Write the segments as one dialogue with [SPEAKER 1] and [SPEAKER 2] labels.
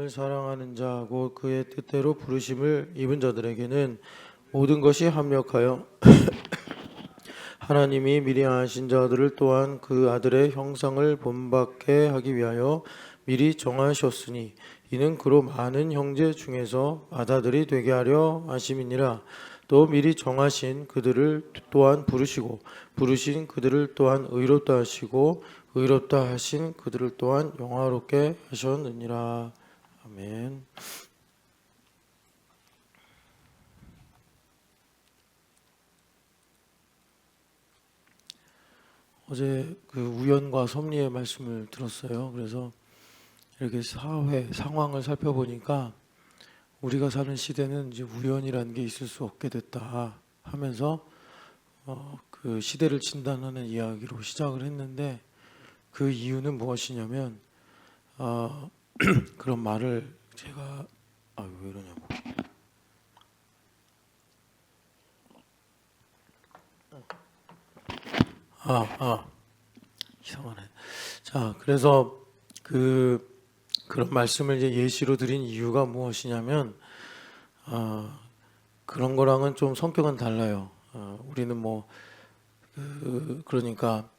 [SPEAKER 1] 하나님을 사랑하는 자, 곧 그의 뜻대로 부르심을 입은 자들에게는 모든 것이 합력하여 하나님이 미리 아신 자들을 또한 그 아들의 형상을 본받게 하기 위하여 미리 정하셨으니 이는 그로 많은 형제 중에서 맏아들이 되게 하려 하심이니라. 또 미리 정하신 그들을 또한 부르시고 부르신 그들을 또한 의롭다 하시고 의롭다 하신 그들을 또한 영화롭게 하셨느니라. 아멘. 어제 그 우연과 섭리의 말씀을 들었어요. 그래서 이렇게 사회 상황을 살펴보니까 우리가 사는 시대는 이제 우연이라는 게 있을 수 없게 됐다 하면서 그 시대를 진단하는 이야기로 시작을 했는데, 그 이유는 무엇이냐면 그런 말을 제가 왜 이러냐고. 이상하네. 자, 그래서 그런 말씀을 이제 예시로 드린 이유가 무엇이냐면 그런 거랑은 좀 성격은 달라요. 우리는 그러니까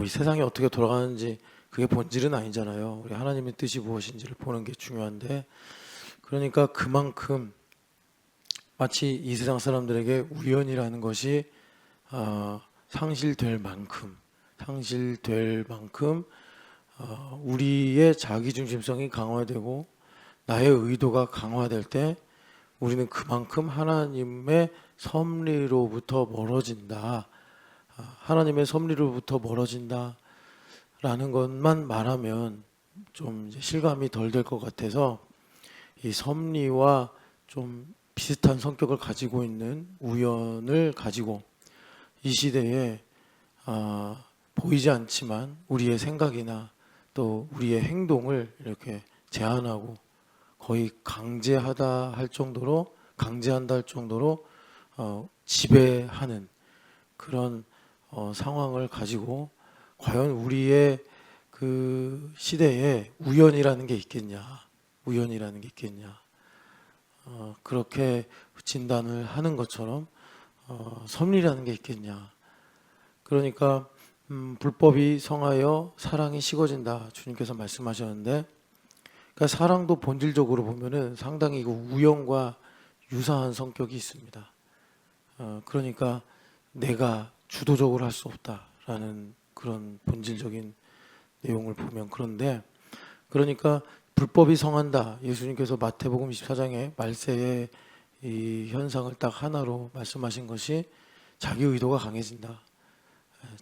[SPEAKER 1] 이 세상이 어떻게 돌아가는지 그게 본질은 아니잖아요. 우리 하나님의 뜻이 무엇인지를 보는 게 중요한데, 그러니까 그만큼 마치 이 세상 사람들에게 우연이라는 것이 상실될 만큼 우리의 자기중심성이 강화되고 나의 의도가 강화될 때 우리는 그만큼 하나님의 섭리로부터 멀어진다. 하나님의 섭리로부터 멀어진다라는 것만 말하면 좀 이제 실감이 덜 될 것 같아서, 이 섭리와 좀 비슷한 성격을 가지고 있는 우연을 가지고 이 시대에 보이지 않지만 우리의 생각이나 또 우리의 행동을 이렇게 제한하고 거의 강제한다 할 정도로 지배하는 그런 상황을 가지고, 과연 우리의 그 시대에 우연이라는 게 있겠냐, 그렇게 진단을 하는 것처럼 섭리라는 게 있겠냐. 그러니까 불법이 성하여 사랑이 식어진다, 주님께서 말씀하셨는데, 그러니까 사랑도 본질적으로 보면은 상당히 우연과 유사한 성격이 있습니다. 그러니까 내가 주도적으로 할 수 없다라는 그런 본질적인 내용을 보면, 그러니까 불법이 성한다. 예수님께서 마태복음 24장에 말세의 이 현상을 딱 하나로 말씀하신 것이 자기 의도가 강해진다.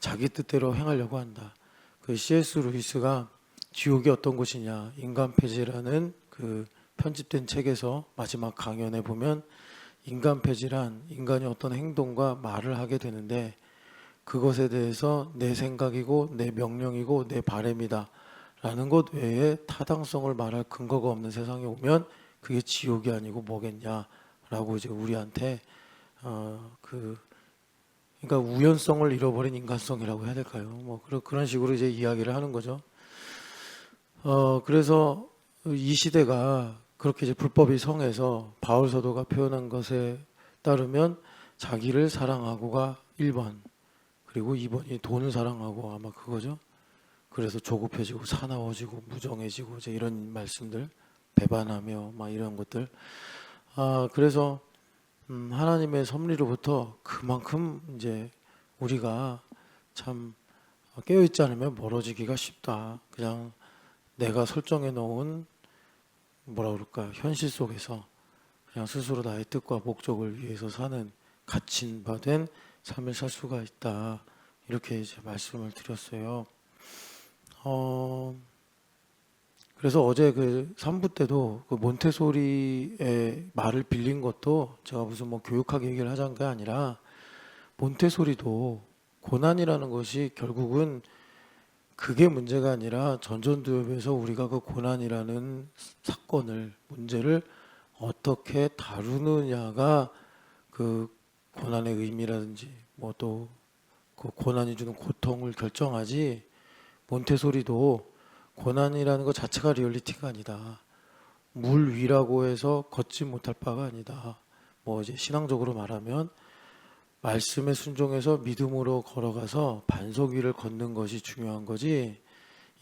[SPEAKER 1] 자기 뜻대로 행하려고 한다. 그 C.S. 루이스가 지옥이 어떤 곳이냐, 인간폐지라는 그 편집된 책에서 마지막 강연에 보면, 인간폐지란 인간이 어떤 행동과 말을 하게 되는데 그것에 대해서 내 생각이고 내 명령이고 내 바람이다 라는 것 외에 타당성을 말할 근거가 없는 세상에 오면 그게 지옥이 아니고 뭐겠냐라고 이제 우리한테 그러니까 우연성을 잃어버린 인간성이라고 해야 될까요? 그런 식으로 이제 이야기를 하는 거죠. 그래서 이 시대가 그렇게 이제 불법이 성해서 바울 사도가 표현한 것에 따르면 자기를 사랑하고가 1번, 그리고 2번이 돈을 사랑하고, 아마 그거죠. 그래서 조급해지고 사나워지고 무정해지고 이제 이런 말씀들, 배반하며 이런 것들. 그래서 하나님의 섭리로부터 그만큼 이제 우리가 참 깨어있지 않으면 멀어지기가 쉽다. 그냥 내가 설정해 놓은 현실 속에서 그냥 스스로 나의 뜻과 목적을 위해서 사는 갇힌 바 된 삶을 살 수가 있다. 이렇게 이제 말씀을 드렸어요. 그래서 어제 그 3부 때도 그 몬테소리의 말을 빌린 것도 제가 무슨 교육하게 얘기를 하자는 게 아니라, 몬테소리도 고난이라는 것이 결국은 그게 문제가 아니라 전전두엽에서 우리가 그 고난이라는 문제를 어떻게 다루느냐가 그 고난의 의미라든지 또 그 고난이 주는 고통을 결정하지, 몬테소리도 고난이라는 것 자체가 리얼리티가 아니다. 물 위라고 해서 걷지 못할 바가 아니다. 뭐 이제 신앙적으로 말하면 말씀에 순종해서 믿음으로 걸어가서 반석 위를 걷는 것이 중요한 거지,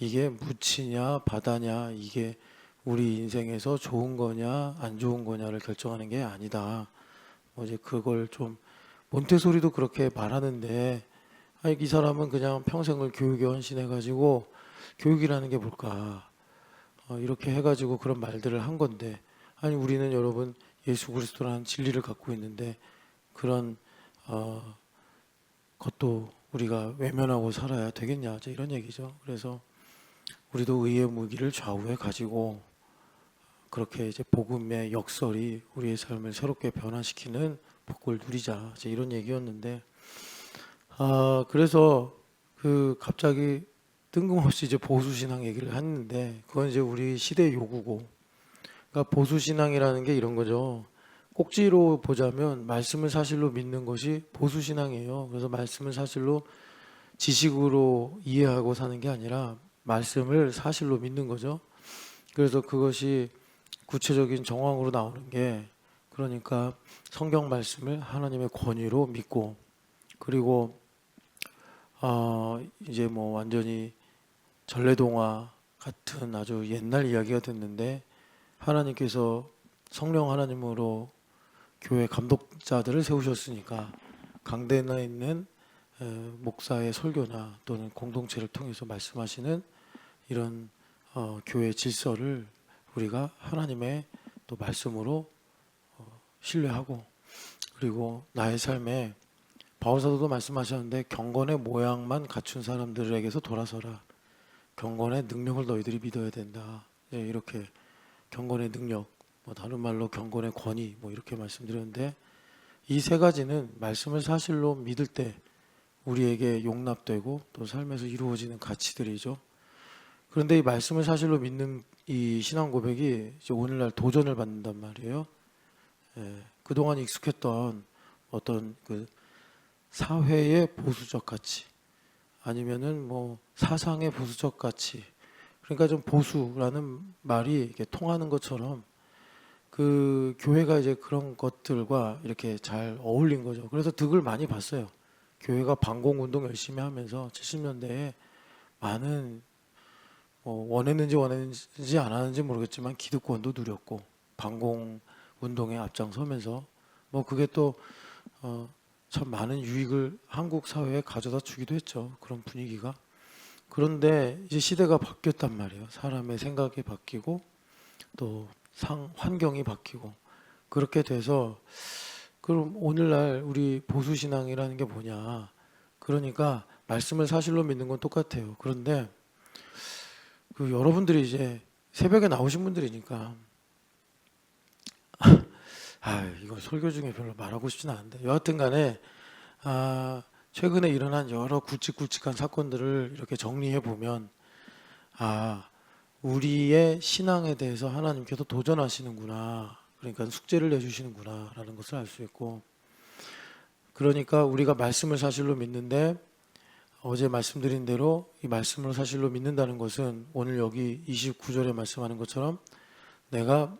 [SPEAKER 1] 이게 묻히냐 바다냐 이게 우리 인생에서 좋은 거냐 안 좋은 거냐를 결정하는 게 아니다. 뭐 이제 그걸 좀 몬테소리도 그렇게 말하는데, 아니 이 사람은 그냥 평생을 교육에 헌신해가지고 교육이라는 게 뭘까 이렇게 해가지고 그런 말들을 한 건데, 아니 우리는 여러분 예수 그리스도라는 진리를 갖고 있는데 그런 것도 우리가 외면하고 살아야 되겠냐, 이제 이런 얘기죠. 그래서 우리도 의의 무기를 좌우에 가지고 그렇게 이제 복음의 역설이 우리의 삶을 새롭게 변화시키는 복을 누리자, 이제 이런 얘기였는데, 그래서 그 갑자기 뜬금없이 이제 보수신앙 얘기를 했는데, 그건 이제 우리 시대의 요구고, 그러니까 보수신앙이라는 게 이런 거죠. 꼭지로 보자면 말씀을 사실로 믿는 것이 보수신앙이에요. 그래서 말씀을 사실로 지식으로 이해하고 사는 게 아니라 말씀을 사실로 믿는 거죠. 그래서 그것이 구체적인 정황으로 나오는 게, 그러니까 성경 말씀을 하나님의 권위로 믿고, 그리고 이제 뭐 완전히 전래동화 같은 아주 옛날 이야기가 됐는데, 하나님께서 성령 하나님으로 교회 감독자들을 세우셨으니까 강단에 있는 목사의 설교나 또는 공동체를 통해서 말씀하시는 이런 교회 질서를 우리가 하나님의 또 말씀으로 신뢰하고, 그리고 나의 삶에 바울사도도 말씀하셨는데 경건의 모양만 갖춘 사람들에게서 돌아서라. 경건의 능력을 너희들이 믿어야 된다. 이렇게 경건의 능력, 뭐 다른 말로 경건의 권위, 뭐 이렇게 말씀드렸는데, 이 세 가지는 말씀을 사실로 믿을 때 우리에게 용납되고 또 삶에서 이루어지는 가치들이죠. 그런데 이 말씀을 사실로 믿는 이 신앙 고백이 이제 오늘날 도전을 받는단 말이에요. 그동안 익숙했던 어떤 그 사회의 보수적 가치, 아니면은 뭐 사상의 보수적 가치, 그러니까 좀 보수라는 말이 이렇게 통하는 것처럼 그 교회가 이제 그런 것들과 이렇게 잘 어울린 거죠. 그래서 득을 많이 봤어요. 교회가 반공운동 열심히 하면서 70년대에 많은 원했는지 안 하는지 모르겠지만 기득권도 누렸고 반공운동에 앞장서면서 뭐 그게 또 참 많은 유익을 한국 사회에 가져다 주기도 했죠. 그런 분위기가. 그런데 이제 시대가 바뀌었단 말이에요. 사람의 생각이 바뀌고 또 환경이 바뀌고, 그렇게 돼서 그럼 오늘날 우리 보수신앙이라는 게 뭐냐, 그러니까 말씀을 사실로 믿는 건 똑같아요. 그런데 그 여러분들이 이제 새벽에 나오신 분들이니까 이거 설교 중에 별로 말하고 싶진 않은데, 여하튼 간에 최근에 일어난 여러 굵직굵직한 사건들을 이렇게 정리해 보면 우리의 신앙에 대해서 하나님께서 도전하시는구나, 그러니까 숙제를 내주시는구나 라는 것을 알 수 있고, 그러니까 우리가 말씀을 사실로 믿는데, 어제 말씀드린 대로 이 말씀을 사실로 믿는다는 것은 오늘 여기 29절에 말씀하는 것처럼 내가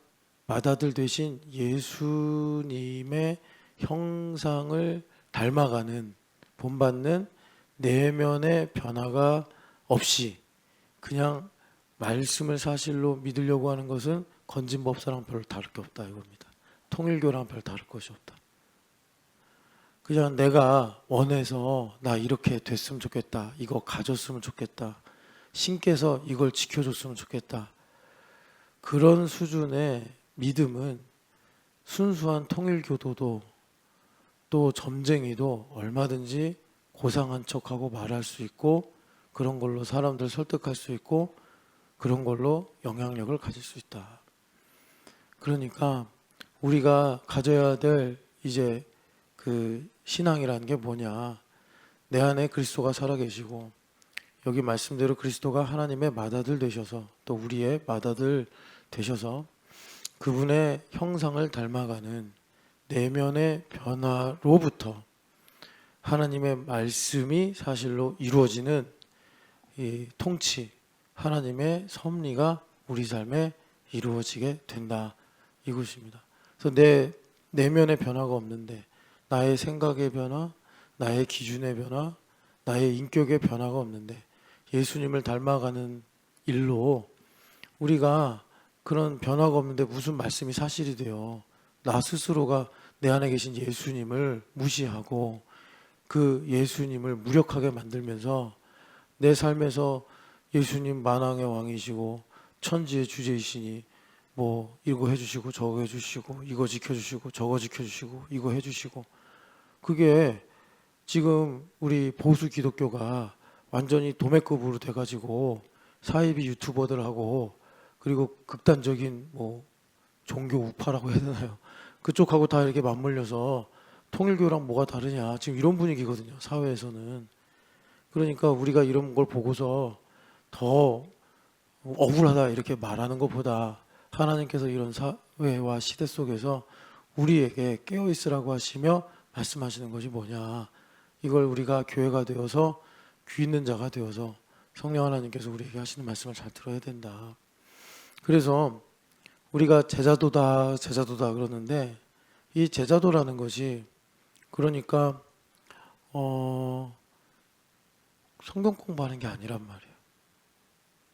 [SPEAKER 1] 맏아들 되신 예수님의 형상을 닮아가는, 본받는 내면의 변화가 없이 그냥 말씀을 사실로 믿으려고 하는 것은 건진 법사랑 별로 다를 게 없다 이겁니다. 통일교랑 별 다를 것이 없다. 그냥 내가 원해서 나 이렇게 됐으면 좋겠다, 이거 가졌으면 좋겠다, 신께서 이걸 지켜줬으면 좋겠다, 그런 수준의 믿음은 순수한 통일교도도 또 점쟁이도 얼마든지 고상한 척하고 말할 수 있고, 그런 걸로 사람들 설득할 수 있고, 그런 걸로 영향력을 가질 수 있다. 그러니까 우리가 가져야 될 이제 그 신앙이라는 게 뭐냐, 내 안에 그리스도가 살아계시고, 여기 말씀대로 그리스도가 하나님의 맏아들 되셔서 또 우리의 맏아들 되셔서 그분의 형상을 닮아가는 내면의 변화로부터 하나님의 말씀이 사실로 이루어지는 이 통치, 하나님의 섭리가 우리 삶에 이루어지게 된다 이것입니다. 그래서 내 내면의 변화가 없는데 나의 생각의 변화, 나의 기준의 변화, 나의 인격의 변화가 없는데 예수님을 닮아가는 일로 우리가 그런 변화가 없는데 무슨 말씀이 사실이 돼요. 나 스스로가 내 안에 계신 예수님을 무시하고 그 예수님을 무력하게 만들면서 내 삶에서 예수님 만왕의 왕이시고 천지의 주제이시니 뭐 이거 해주시고 저거 해주시고 이거 지켜주시고 저거 지켜주시고 이거 해주시고 그게 지금 우리 보수 기독교가 완전히 도매급으로 돼가지고 사이비 유튜버들하고 그리고 극단적인 뭐 종교 우파라고 해야 되나요? 그쪽하고 다 이렇게 맞물려서 통일교랑 뭐가 다르냐 지금 이런 분위기거든요 사회에서는. 그러니까 우리가 이런 걸 보고서 더 억울하다 이렇게 말하는 것보다 하나님께서 이런 사회와 시대 속에서 우리에게 깨어 있으라고 하시며 말씀하시는 것이 뭐냐, 이걸 우리가 교회가 되어서 귀 있는 자가 되어서 성령 하나님께서 우리에게 하시는 말씀을 잘 들어야 된다. 그래서 우리가 제자도다 그러는데 이 제자도라는 것이 그러니까 성경 공부하는 게 아니란 말이에요.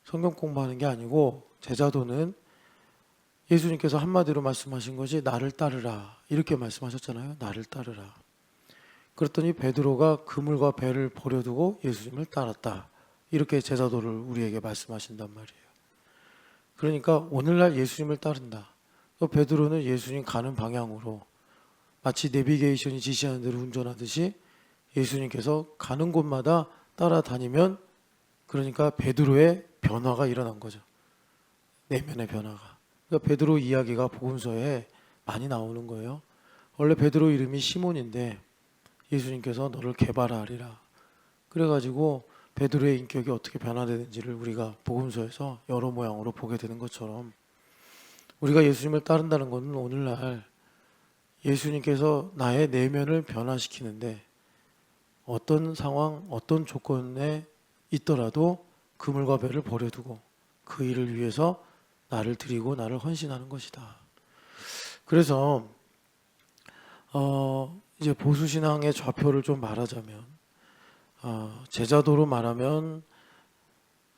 [SPEAKER 1] 성경 공부하는 게 아니고 제자도는 예수님께서 한마디로 말씀하신 것이 나를 따르라 이렇게 말씀하셨잖아요. 나를 따르라. 그랬더니 베드로가 그물과 배를 버려두고 예수님을 따랐다. 이렇게 제자도를 우리에게 말씀하신단 말이에요. 그러니까 오늘날 예수님을 따른다. 베드로는 예수님 가는 방향으로 마치 내비게이션이 지시하는 대로 운전하듯이 예수님께서 가는 곳마다 따라다니면 그러니까 베드로의 변화가 일어난 거죠. 내면의 변화가. 그러니까 베드로 이야기가 복음서에 많이 나오는 거예요. 원래 베드로 이름이 시몬인데 예수님께서 너를 개발하리라. 그래가지고 베드로의 인격이 어떻게 변화되는지를 우리가 복음서에서 여러 모양으로 보게 되는 것처럼 우리가 예수님을 따른다는 것은 오늘날 예수님께서 나의 내면을 변화시키는데 어떤 상황, 어떤 조건에 있더라도 그물과 배를 버려두고 그 일을 위해서 나를 드리고 나를 헌신하는 것이다. 그래서 이제 보수신앙의 좌표를 좀 말하자면 제자도로 말하면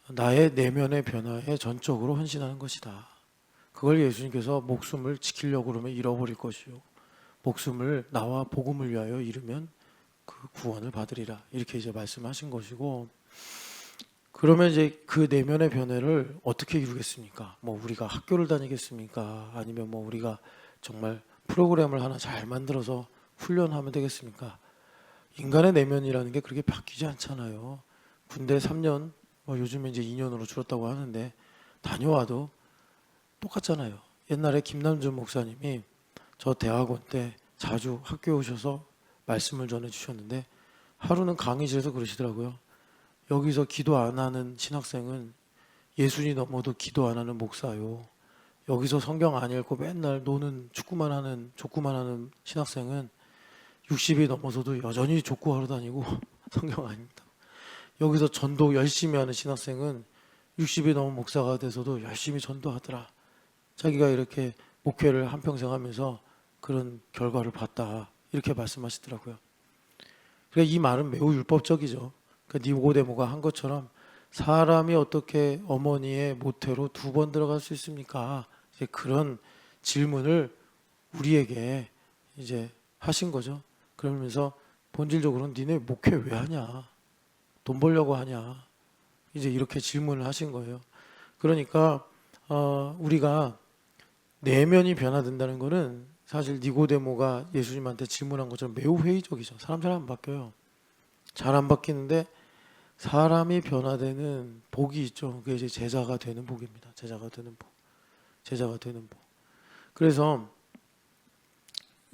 [SPEAKER 1] 나의 내면의 변화에 전적으로 헌신하는 것이다. 그걸 예수님께서 목숨을 지키려고 그러면 잃어버릴 것이요 목숨을 나와 복음을 위하여 잃으면 그 구원을 받으리라. 이렇게 이제 말씀하신 것이고, 그러면 이제 그 내면의 변화를 어떻게 이루겠습니까? 뭐 우리가 학교를 다니겠습니까? 아니면 뭐 우리가 정말 프로그램을 하나 잘 만들어서 훈련하면 되겠습니까? 인간의 내면이라는 게 그렇게 바뀌지 않잖아요. 군대 3년, 뭐 요즘에 이제 2년으로 줄었다고 하는데 다녀와도 똑같잖아요. 옛날에 김남준 목사님이 저 대학원 때 자주 학교에 오셔서 말씀을 전해주셨는데 하루는 강의실에서 그러시더라고요. 여기서 기도 안 하는 신학생은 예순이 넘어도 기도 안 하는 목사요. 여기서 성경 안 읽고 맨날 노는 족구만 하는 신학생은 60이 넘어서도 여전히 족구하러 다니고 성경 안 읽다. 여기서 전도 열심히 하는 신학생은 60이 넘은 목사가 돼서도 열심히 전도하더라. 자기가 이렇게 목회를 한평생 하면서 그런 결과를 봤다. 이렇게 말씀하시더라고요. 그러니까 이 말은 매우 율법적이죠. 그러니까 니고데모가 한 것처럼 사람이 어떻게 어머니의 모태로 2번 들어갈 수 있습니까? 이제 그런 질문을 우리에게 이제 하신 거죠. 그러면서 본질적으로는 니네 목회 왜 하냐? 돈 벌려고 하냐? 이제 이렇게 질문을 하신 거예요. 그러니까 우리가 내면이 변화된다는 거는 사실 니고데모가 예수님한테 질문한 것처럼 매우 회의적이죠. 사람 잘 안 바뀌어요. 잘 안 바뀌는데 사람이 변화되는 복이 있죠. 그게 이제 제자가 되는 복입니다. 제자가 되는 복. 그래서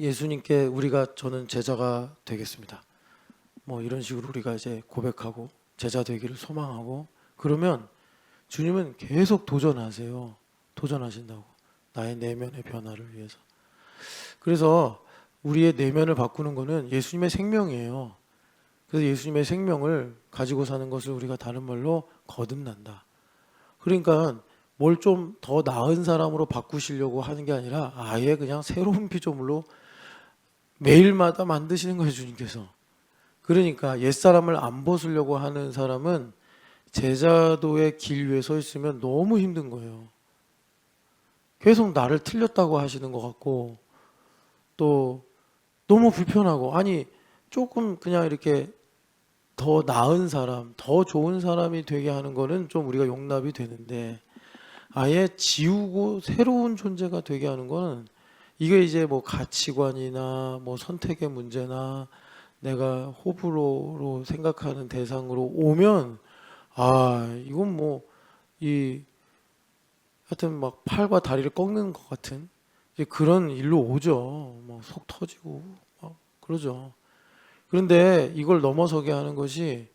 [SPEAKER 1] 예수님께 우리가 저는 제자가 되겠습니다. 뭐 이런 식으로 우리가 이제 고백하고 제자 되기를 소망하고 그러면 주님은 계속 도전하세요. 도전하신다고. 나의 내면의 변화를 위해서. 그래서 우리의 내면을 바꾸는 거는 예수님의 생명이에요. 그래서 예수님의 생명을 가지고 사는 것을 우리가 다른 말로 거듭난다. 그러니까 뭘 좀 더 나은 사람으로 바꾸시려고 하는 게 아니라 아예 그냥 새로운 피조물로 매일마다 만드시는 거예요, 주님께서. 그러니까 옛사람을 안 벗으려고 하는 사람은 제자도의 길 위에 서 있으면 너무 힘든 거예요. 계속 나를 틀렸다고 하시는 것 같고, 또 너무 불편하고, 아니 조금 그냥 이렇게 더 나은 사람, 더 좋은 사람이 되게 하는 거는 좀 우리가 용납이 되는데, 아예 지우고 새로운 존재가 되게 하는 거는, 이게 이제 뭐 가치관이나 뭐 선택의 문제나 내가 호불호로 생각하는 대상으로 오면, 이건 뭐 이 하여튼 막 팔과 다리를 꺾는 것 같은 이제 그런 일로 오죠. 뭐 속 터지고 막 그러죠. 그런데 이걸 넘어서게 하는 것이,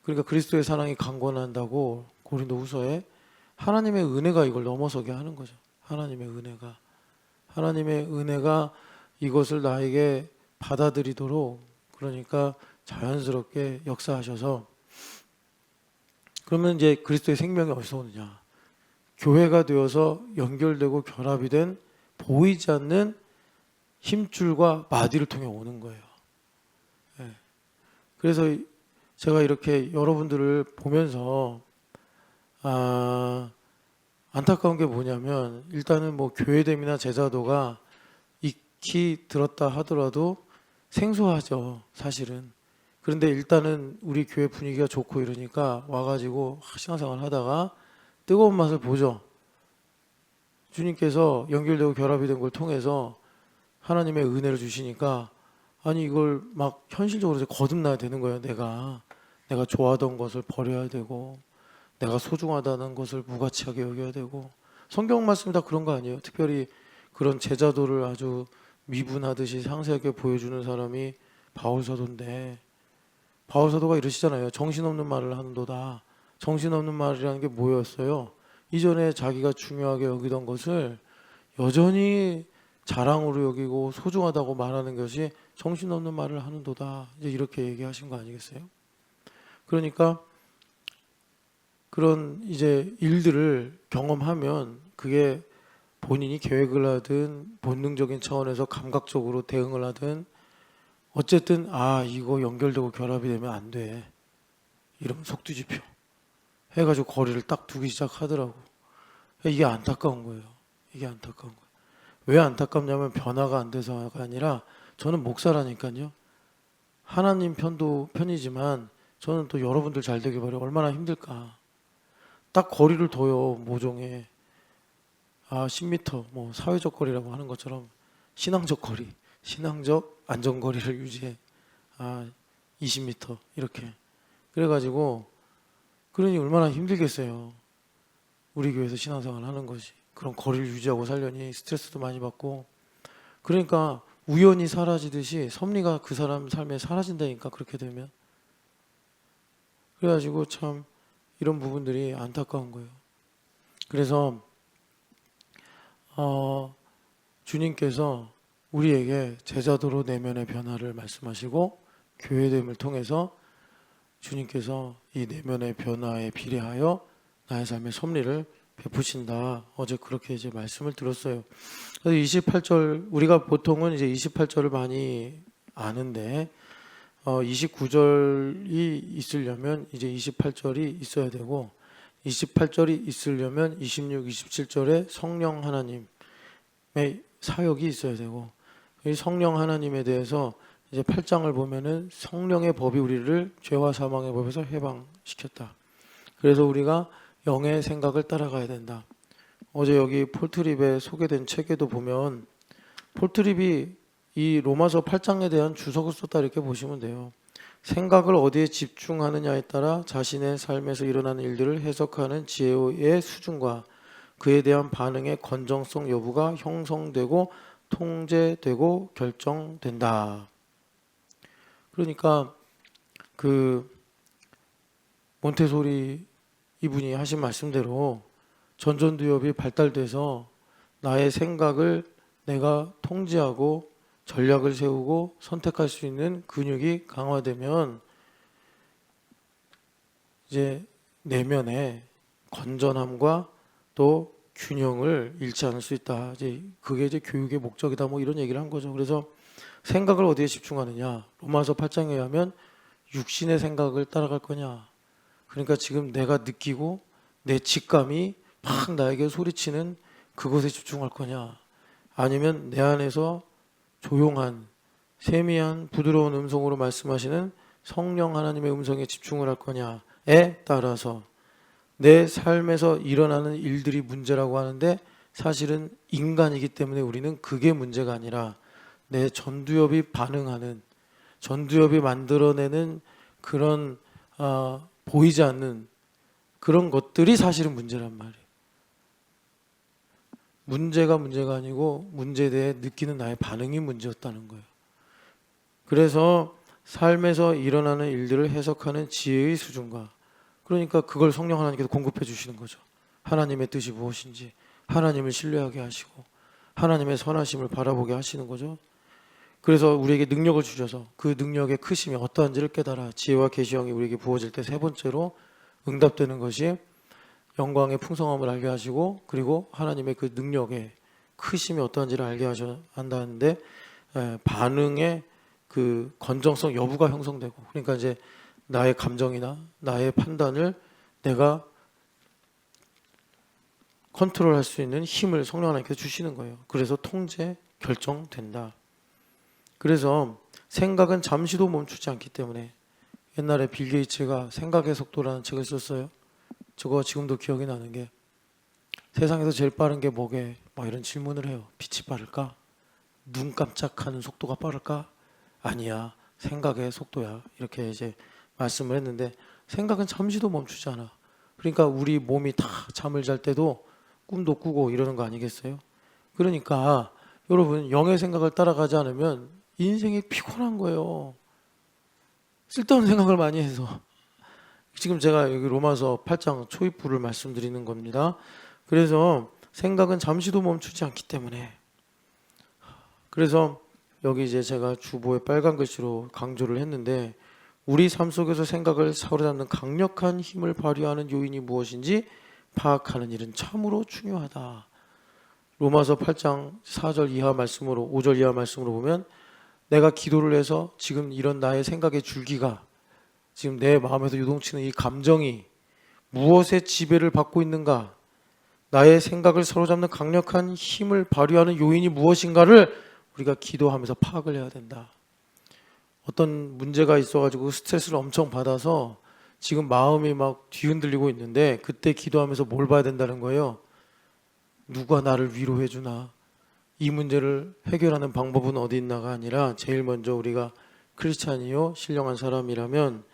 [SPEAKER 1] 그러니까 그리스도의 사랑이 강권한다고 고린도후서에 하나님의 은혜가 이걸 넘어서게 하는 거죠. 하나님의 은혜가 이것을 나에게 받아들이도록, 그러니까 자연스럽게 역사하셔서, 그러면 이제 그리스도의 생명이 어디서 오느냐? 교회가 되어서 연결되고 결합이 된 보이지 않는 힘줄과 마디를 통해 오는 거예요. 예. 그래서 제가 이렇게 여러분들을 보면서 안타까운 게 뭐냐면, 일단은 뭐 교회됨이나 제자도가 익히 들었다 하더라도 생소하죠, 사실은. 그런데 일단은 우리 교회 분위기가 좋고 이러니까 와가지고 신앙생활 하다가 뜨거운 맛을 보죠. 주님께서 연결되고 결합이 된 걸 통해서 하나님의 은혜를 주시니까, 아니 이걸 막 현실적으로 거듭나야 되는 거예요. 내가 좋아하던 것을 버려야 되고, 내가 소중하다는 것을 무가치하게 여겨야 되고. 성경 말씀이 다 그런 거 아니에요? 특별히 그런 제자도를 아주 미분하듯이 상세하게 보여주는 사람이 바울사도인데, 바울사도가 이러시잖아요. 정신없는 말을 하는도다. 정신없는 말이라는 게 뭐였어요? 이전에 자기가 중요하게 여기던 것을 여전히 자랑으로 여기고 소중하다고 말하는 것이 정신없는 말을 하는도다. 이제 이렇게 얘기하신 거 아니겠어요? 그러니까 그런 이제 일들을 경험하면, 그게 본인이 계획을 하든 본능적인 차원에서 감각적으로 대응을 하든, 어쨌든 이거 연결되고 결합이 되면 안 돼, 이러면 속 뒤집혀 해가지고 거리를 딱 두기 시작하더라고. 이게 안타까운 거예요. 왜 안타깝냐면, 변화가 안 돼서가 아니라, 저는 목사라니까요. 하나님 편이지만 저는 또 여러분들 잘 되길 바래요. 얼마나 힘들까. 딱 거리를 둬요, 모종에. 10m, 뭐 사회적 거리라고 하는 것처럼 신앙적 거리, 신앙적 안전거리를 유지해. 20m 이렇게. 그래가지고, 그러니 얼마나 힘들겠어요. 우리 교회에서 신앙생활 하는 것이. 그런 거리를 유지하고 살려니 스트레스도 많이 받고. 그러니까 우연히 사라지듯이 섭리가 그 사람 삶에 사라진다니까, 그렇게 되면. 그래가지고 참 이런 부분들이 안타까운 거예요. 그래서 주님께서 우리에게 제자도로 내면의 변화를 말씀하시고, 교회됨을 통해서 주님께서 이 내면의 변화에 비례하여 나의 삶의 섭리를 베푸신다. 어제 그렇게 이제 말씀을 들었어요. 그래서 28절, 우리가 보통은 이제 28절을 많이 아는데, 29절이 있으려면 이제 28절이 있어야 되고, 28절이 있으려면 26, 27절에 성령 하나님의 사역이 있어야 되고, 이 성령 하나님에 대해서 이제 8장을 보면은 성령의 법이 우리를 죄와 사망의 법에서 해방시켰다. 그래서 우리가 영의 생각을 따라가야 된다. 어제 여기 폴트립에 소개된 책에도 보면, 폴트립이 이 로마서 8장에 대한 주석을 썼다, 이렇게 보시면 돼요. 생각을 어디에 집중하느냐에 따라 자신의 삶에서 일어나는 일들을 해석하는 지혜의 수준과 그에 대한 반응의 건정성 여부가 형성되고 통제되고 결정된다. 그러니까 그 몬테소리 이분이 하신 말씀대로 전전두엽이 발달돼서 나의 생각을 내가 통제하고 전략을 세우고 선택할 수 있는 근육이 강화되면, 이제 내면의 건전함과 또 균형을 잃지 않을 수 있다. 이제 그게 이제 교육의 목적이다. 뭐 이런 얘기를 한 거죠. 그래서 생각을 어디에 집중하느냐? 로마서 8장에 의하면 육신의 생각을 따라갈 거냐? 그러니까 지금 내가 느끼고 내 직감이 막 나에게 소리치는 그것에 집중할 거냐? 아니면 내 안에서 조용한 세미한 부드러운 음성으로 말씀하시는 성령 하나님의 음성에 집중을 할 거냐에 따라서 내 삶에서 일어나는 일들이 문제라고 하는데 사실은 인간이기 때문에 우리는 그게 문제가 아니라 내 전두엽이 반응하는 전두엽이 만들어내는 그런 보이지 않는 그런 것들이 사실은 문제란 말이에요. 문제가 아니고 문제에 대해 느끼는 나의 반응이 문제였다는 거예요. 그래서 삶에서 일어나는 일들을 해석하는 지혜의 수준과 그러니까 그걸 성령 하나님께서 공급해 주시는 거죠. 하나님의 뜻이 무엇인지 하나님을 신뢰하게 하시고 하나님의 선하심을 바라보게 하시는 거죠. 그래서 우리에게 능력을 주셔서 그 능력의 크심이 어떠한지를 깨달아 지혜와 계시형이 우리에게 부어질 때 세 번째로 응답되는 것이 영광의 풍성함을 알게 하시고 그리고 하나님의 그 능력의 크심이 어떠한지를 알게 한다는데 반응의 그 건정성 여부가 형성되고 그러니까 이제 나의 감정이나 나의 판단을 내가 컨트롤할 수 있는 힘을 성령 하나님께서 주시는 거예요. 그래서 통제, 결정된다. 그래서 생각은 잠시도 멈추지 않기 때문에 옛날에 빌 게이츠가 생각의 속도라는 책을 썼어요. 저거 지금도 기억이 나는 게 세상에서 제일 빠른 게 뭐게? 막 이런 질문을 해요. 빛이 빠를까? 눈 깜짝하는 속도가 빠를까? 아니야. 생각의 속도야. 이렇게 이제 말씀을 했는데 생각은 잠시도 멈추지 않아. 그러니까 우리 몸이 다 잠을 잘 때도 꿈도 꾸고 이러는 거 아니겠어요? 그러니까 여러분 영의 생각을 따라가지 않으면 인생이 피곤한 거예요. 쓸데없는 생각을 많이 해서. 지금 제가 여기 로마서 8장 초입부를 말씀드리는 겁니다. 그래서 생각은 잠시도 멈추지 않기 때문에 그래서 여기 이제 제가 주보에 빨간 글씨로 강조를 했는데 우리 삶 속에서 생각을 사로잡는 강력한 힘을 발휘하는 요인이 무엇인지 파악하는 일은 참으로 중요하다. 로마서 8장 4절 이하 말씀으로 5절 이하 말씀으로 보면 내가 기도를 해서 지금 이런 나의 생각의 줄기가 지금 내 마음에서 요동치는 이 감정이 무엇의 지배를 받고 있는가 나의 생각을 사로잡는 강력한 힘을 발휘하는 요인이 무엇인가를 우리가 기도하면서 파악을 해야 된다. 어떤 문제가 있어가지고 스트레스를 엄청 받아서 지금 마음이 막 뒤흔들리고 있는데 그때 기도하면서 뭘 봐야 된다는 거예요. 누가 나를 위로해 주나 이 문제를 해결하는 방법은 어디 있나가 아니라 제일 먼저 우리가 크리스찬이요 신령한 사람이라면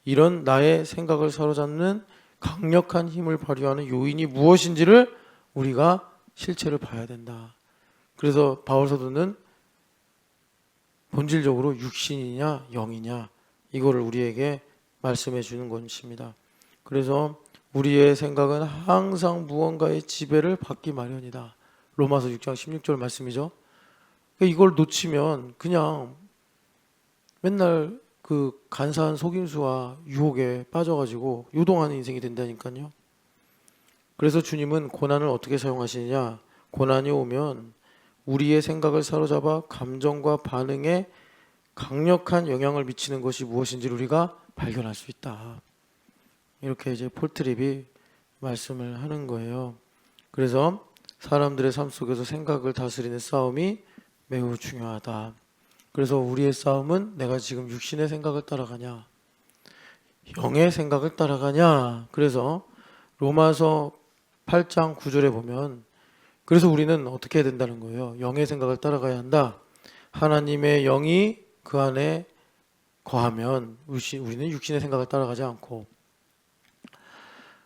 [SPEAKER 1] 이런 나의 생각을 사로잡는 강력한 힘을 발휘하는 요인이 무엇인지를 우리가 실체를 봐야 된다. 그래서 바울 사도는 본질적으로 육신이냐 영이냐 이거를 우리에게 말씀해 주는 것입니다. 그래서 우리의 생각은 항상 무언가의 지배를 받기 마련이다. 로마서 6장 16절 말씀이죠. 이걸 놓치면 그냥 맨날 그 간사한 속임수와 유혹에 빠져가지고 요동하는 인생이 된다니까요. 그래서 주님은 고난을 어떻게 사용하시느냐? 고난이 오면 우리의 생각을 사로잡아 감정과 반응에 강력한 영향을 미치는 것이 무엇인지를 우리가 발견할 수 있다. 이렇게 이제 폴 트립이 말씀을 하는 거예요. 그래서 사람들의 삶 속에서 생각을 다스리는 싸움이 매우 중요하다. 그래서 우리의 싸움은 내가 지금 육신의 생각을 따라가냐, 영의 생각을 따라가냐. 그래서 로마서 8장 9절에 보면 그래서 우리는 어떻게 해야 된다는 거예요. 영의 생각을 따라가야 한다. 하나님의 영이 그 안에 거하면 우리는 육신의 생각을 따라가지 않고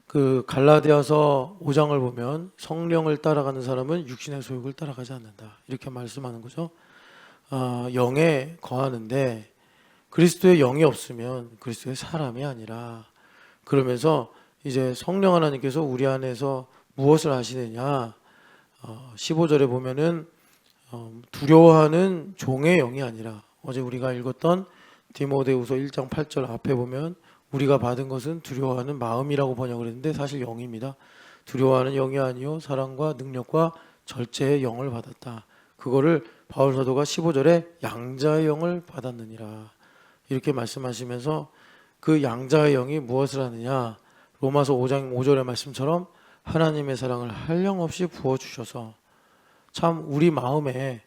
[SPEAKER 1] 그 갈라디아서 5장을 보면 성령을 따라가는 사람은 육신의 소욕을 따라가지 않는다. 이렇게 말씀하는 거죠. 영에 거하는데 그리스도의 영이 없으면 그리스도의 사람이 아니라 그러면서 이제 성령 하나님께서 우리 안에서 무엇을 하시느냐 15절에 보면은 두려워하는 종의 영이 아니라 어제 우리가 읽었던 디모데후서 1장 8절 앞에 보면 우리가 받은 것은 두려워하는 마음이라고 번역을 했는데 사실 영입니다. 두려워하는 영이 아니요 사랑과 능력과 절제의 영을 받았다. 그거를 바울 사도가 15절에 양자의 영을 받았느니라 이렇게 말씀하시면서 그 양자의 영이 무엇을 하느냐, 로마서 5장 5절의 말씀처럼 하나님의 사랑을 한량없이 부어주셔서 참 우리 마음에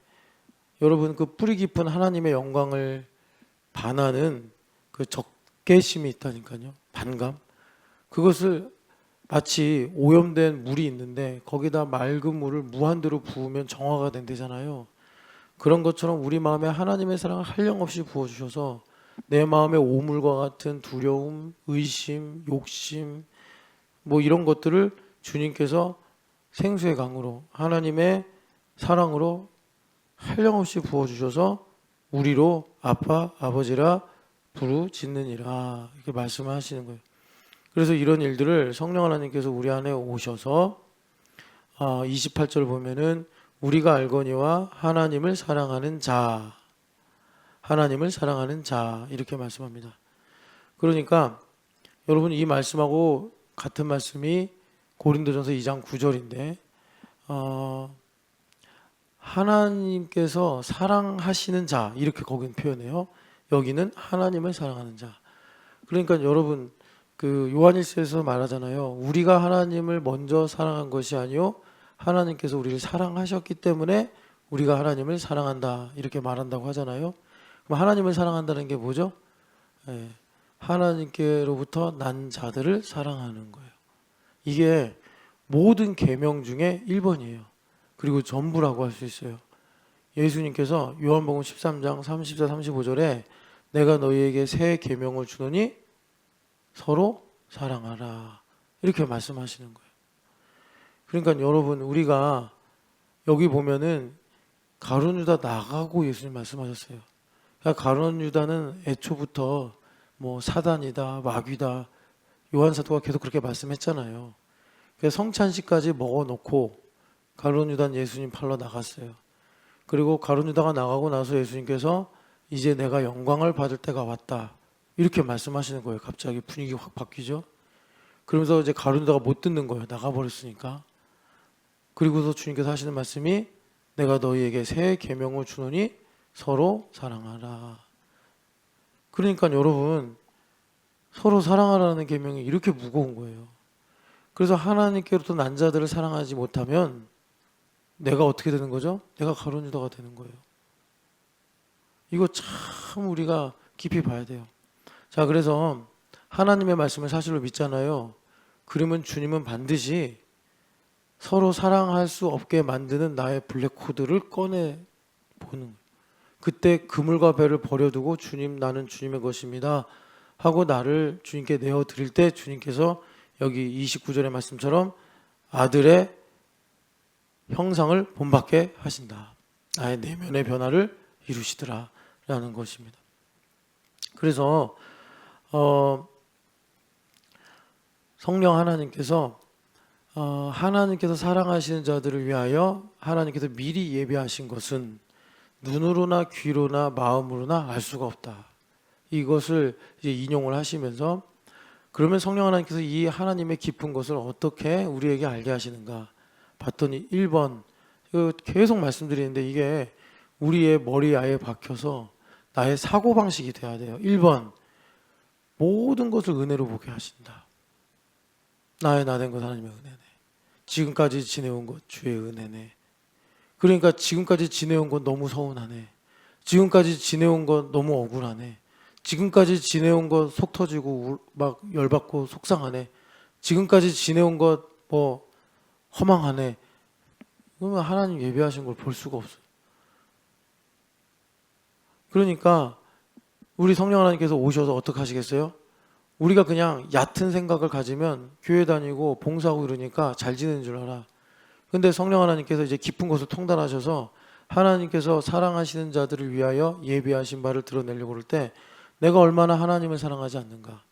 [SPEAKER 1] 여러분 그 뿌리 깊은 하나님의 영광을 반하는 그 적개심이 있다니까요. 반감. 그것을 마치 오염된 물이 있는데 거기다 맑은 물을 무한대로 부으면 정화가 된대잖아요. 그런 것처럼 우리 마음에 하나님의 사랑을 한량없이 부어주셔서 내 마음의 오물과 같은 두려움, 의심, 욕심 뭐 이런 것들을 주님께서 생수의 강으로 하나님의 사랑으로 한량없이 부어주셔서 우리로 아빠, 아버지라 부르짖느니라 이렇게 말씀하시는 거예요. 그래서 이런 일들을 성령 하나님께서 우리 안에 오셔서 28절 보면은 우리가 알거니와 하나님을 사랑하는 자, 하나님을 사랑하는 자 이렇게 말씀합니다. 그러니까 여러분 이 말씀하고 같은 말씀이 고린도전서 2장 9절인데 하나님께서 사랑하시는 자 이렇게 거긴 표현해요. 여기는 하나님을 사랑하는 자. 그러니까 여러분 그 요한일서에서 말하잖아요. 우리가 하나님을 먼저 사랑한 것이 아니요 하나님께서 우리를 사랑하셨기 때문에 우리가 하나님을 사랑한다 이렇게 말한다고 하잖아요. 그럼 하나님을 사랑한다는 게 뭐죠? 하나님께로부터 난 자들을 사랑하는 거예요. 이게 모든 계명 중에 1번이에요. 그리고 전부라고 할 수 있어요. 예수님께서 요한복음 13장 34, 35절에 내가 너희에게 새 계명을 주노니 서로 사랑하라 이렇게 말씀하시는 거예요. 그러니까 여러분 우리가 여기 보면은 가룟 유다 나가고 예수님 말씀하셨어요. 그러니까 가룟 유다는 애초부터 뭐 사단이다 마귀다 요한 사도가 계속 그렇게 말씀했잖아요. 그래서 성찬식까지 먹어놓고 가룟 유다는 예수님 팔러 나갔어요. 그리고 가룟 유다가 나가고 나서 예수님께서 이제 내가 영광을 받을 때가 왔다 이렇게 말씀하시는 거예요. 갑자기 분위기 확 바뀌죠. 그러면서 이제 가룟 유다가 못 듣는 거예요. 나가버렸으니까. 그리고서 주님께서 하시는 말씀이 내가 너희에게 새 계명을 주노니 서로 사랑하라. 그러니까 여러분 서로 사랑하라는 계명이 이렇게 무거운 거예요. 그래서 하나님께로부터 난 자들을 사랑하지 못하면 내가 어떻게 되는 거죠? 내가 가룟 유다가 되는 거예요. 이거 참 우리가 깊이 봐야 돼요. 자, 그래서 하나님의 말씀을 사실로 믿잖아요. 그러면 주님은 반드시 서로 사랑할 수 없게 만드는 나의 블랙코드를 꺼내 보는 거예요. 그때 그물과 배를 버려두고 주님 나는 주님의 것입니다 하고 나를 주님께 내어드릴 때 주님께서 여기 29절의 말씀처럼 아들의 형상을 본받게 하신다. 나의 내면의 변화를 이루시더라 라는 것입니다. 그래서 성령 하나님께서 사랑하시는 자들을 위하여 하나님께서 미리 예비하신 것은 눈으로나 귀로나 마음으로나 알 수가 없다. 이것을 이제 인용을 하시면서 그러면 성령 하나님께서 이 하나님의 깊은 것을 어떻게 우리에게 알게 하시는가 봤더니 1번 계속 말씀드리는데 이게 우리의 머리에 아예 박혀서 나의 사고방식이 돼야 돼요. 1번 모든 것을 은혜로 보게 하신다. 나의 나된 것 하나님의 은혜네. 지금까지 지내온 것 주의 은혜네. 그러니까 지금까지 지내온 것 너무 서운하네. 지금까지 지내온 것 너무 억울하네. 지금까지 지내온 것 속 터지고 막 열받고 속상하네. 지금까지 지내온 것 뭐 허망하네. 그러면 하나님 예배하신 걸 볼 수가 없어요. 그러니까 우리 성령 하나님께서 오셔서 어떻게 하시겠어요? 우리가 그냥 얕은 생각을 가지면 교회 다니고 봉사하고 이러니까 잘 지내는 줄 알아. 근데 성령 하나님께서 이제 깊은 것을 통달하셔서 하나님께서 사랑하시는 자들을 위하여 예비하신 바를 드러내려고 그럴 때 내가 얼마나 하나님을 사랑하지 않는가.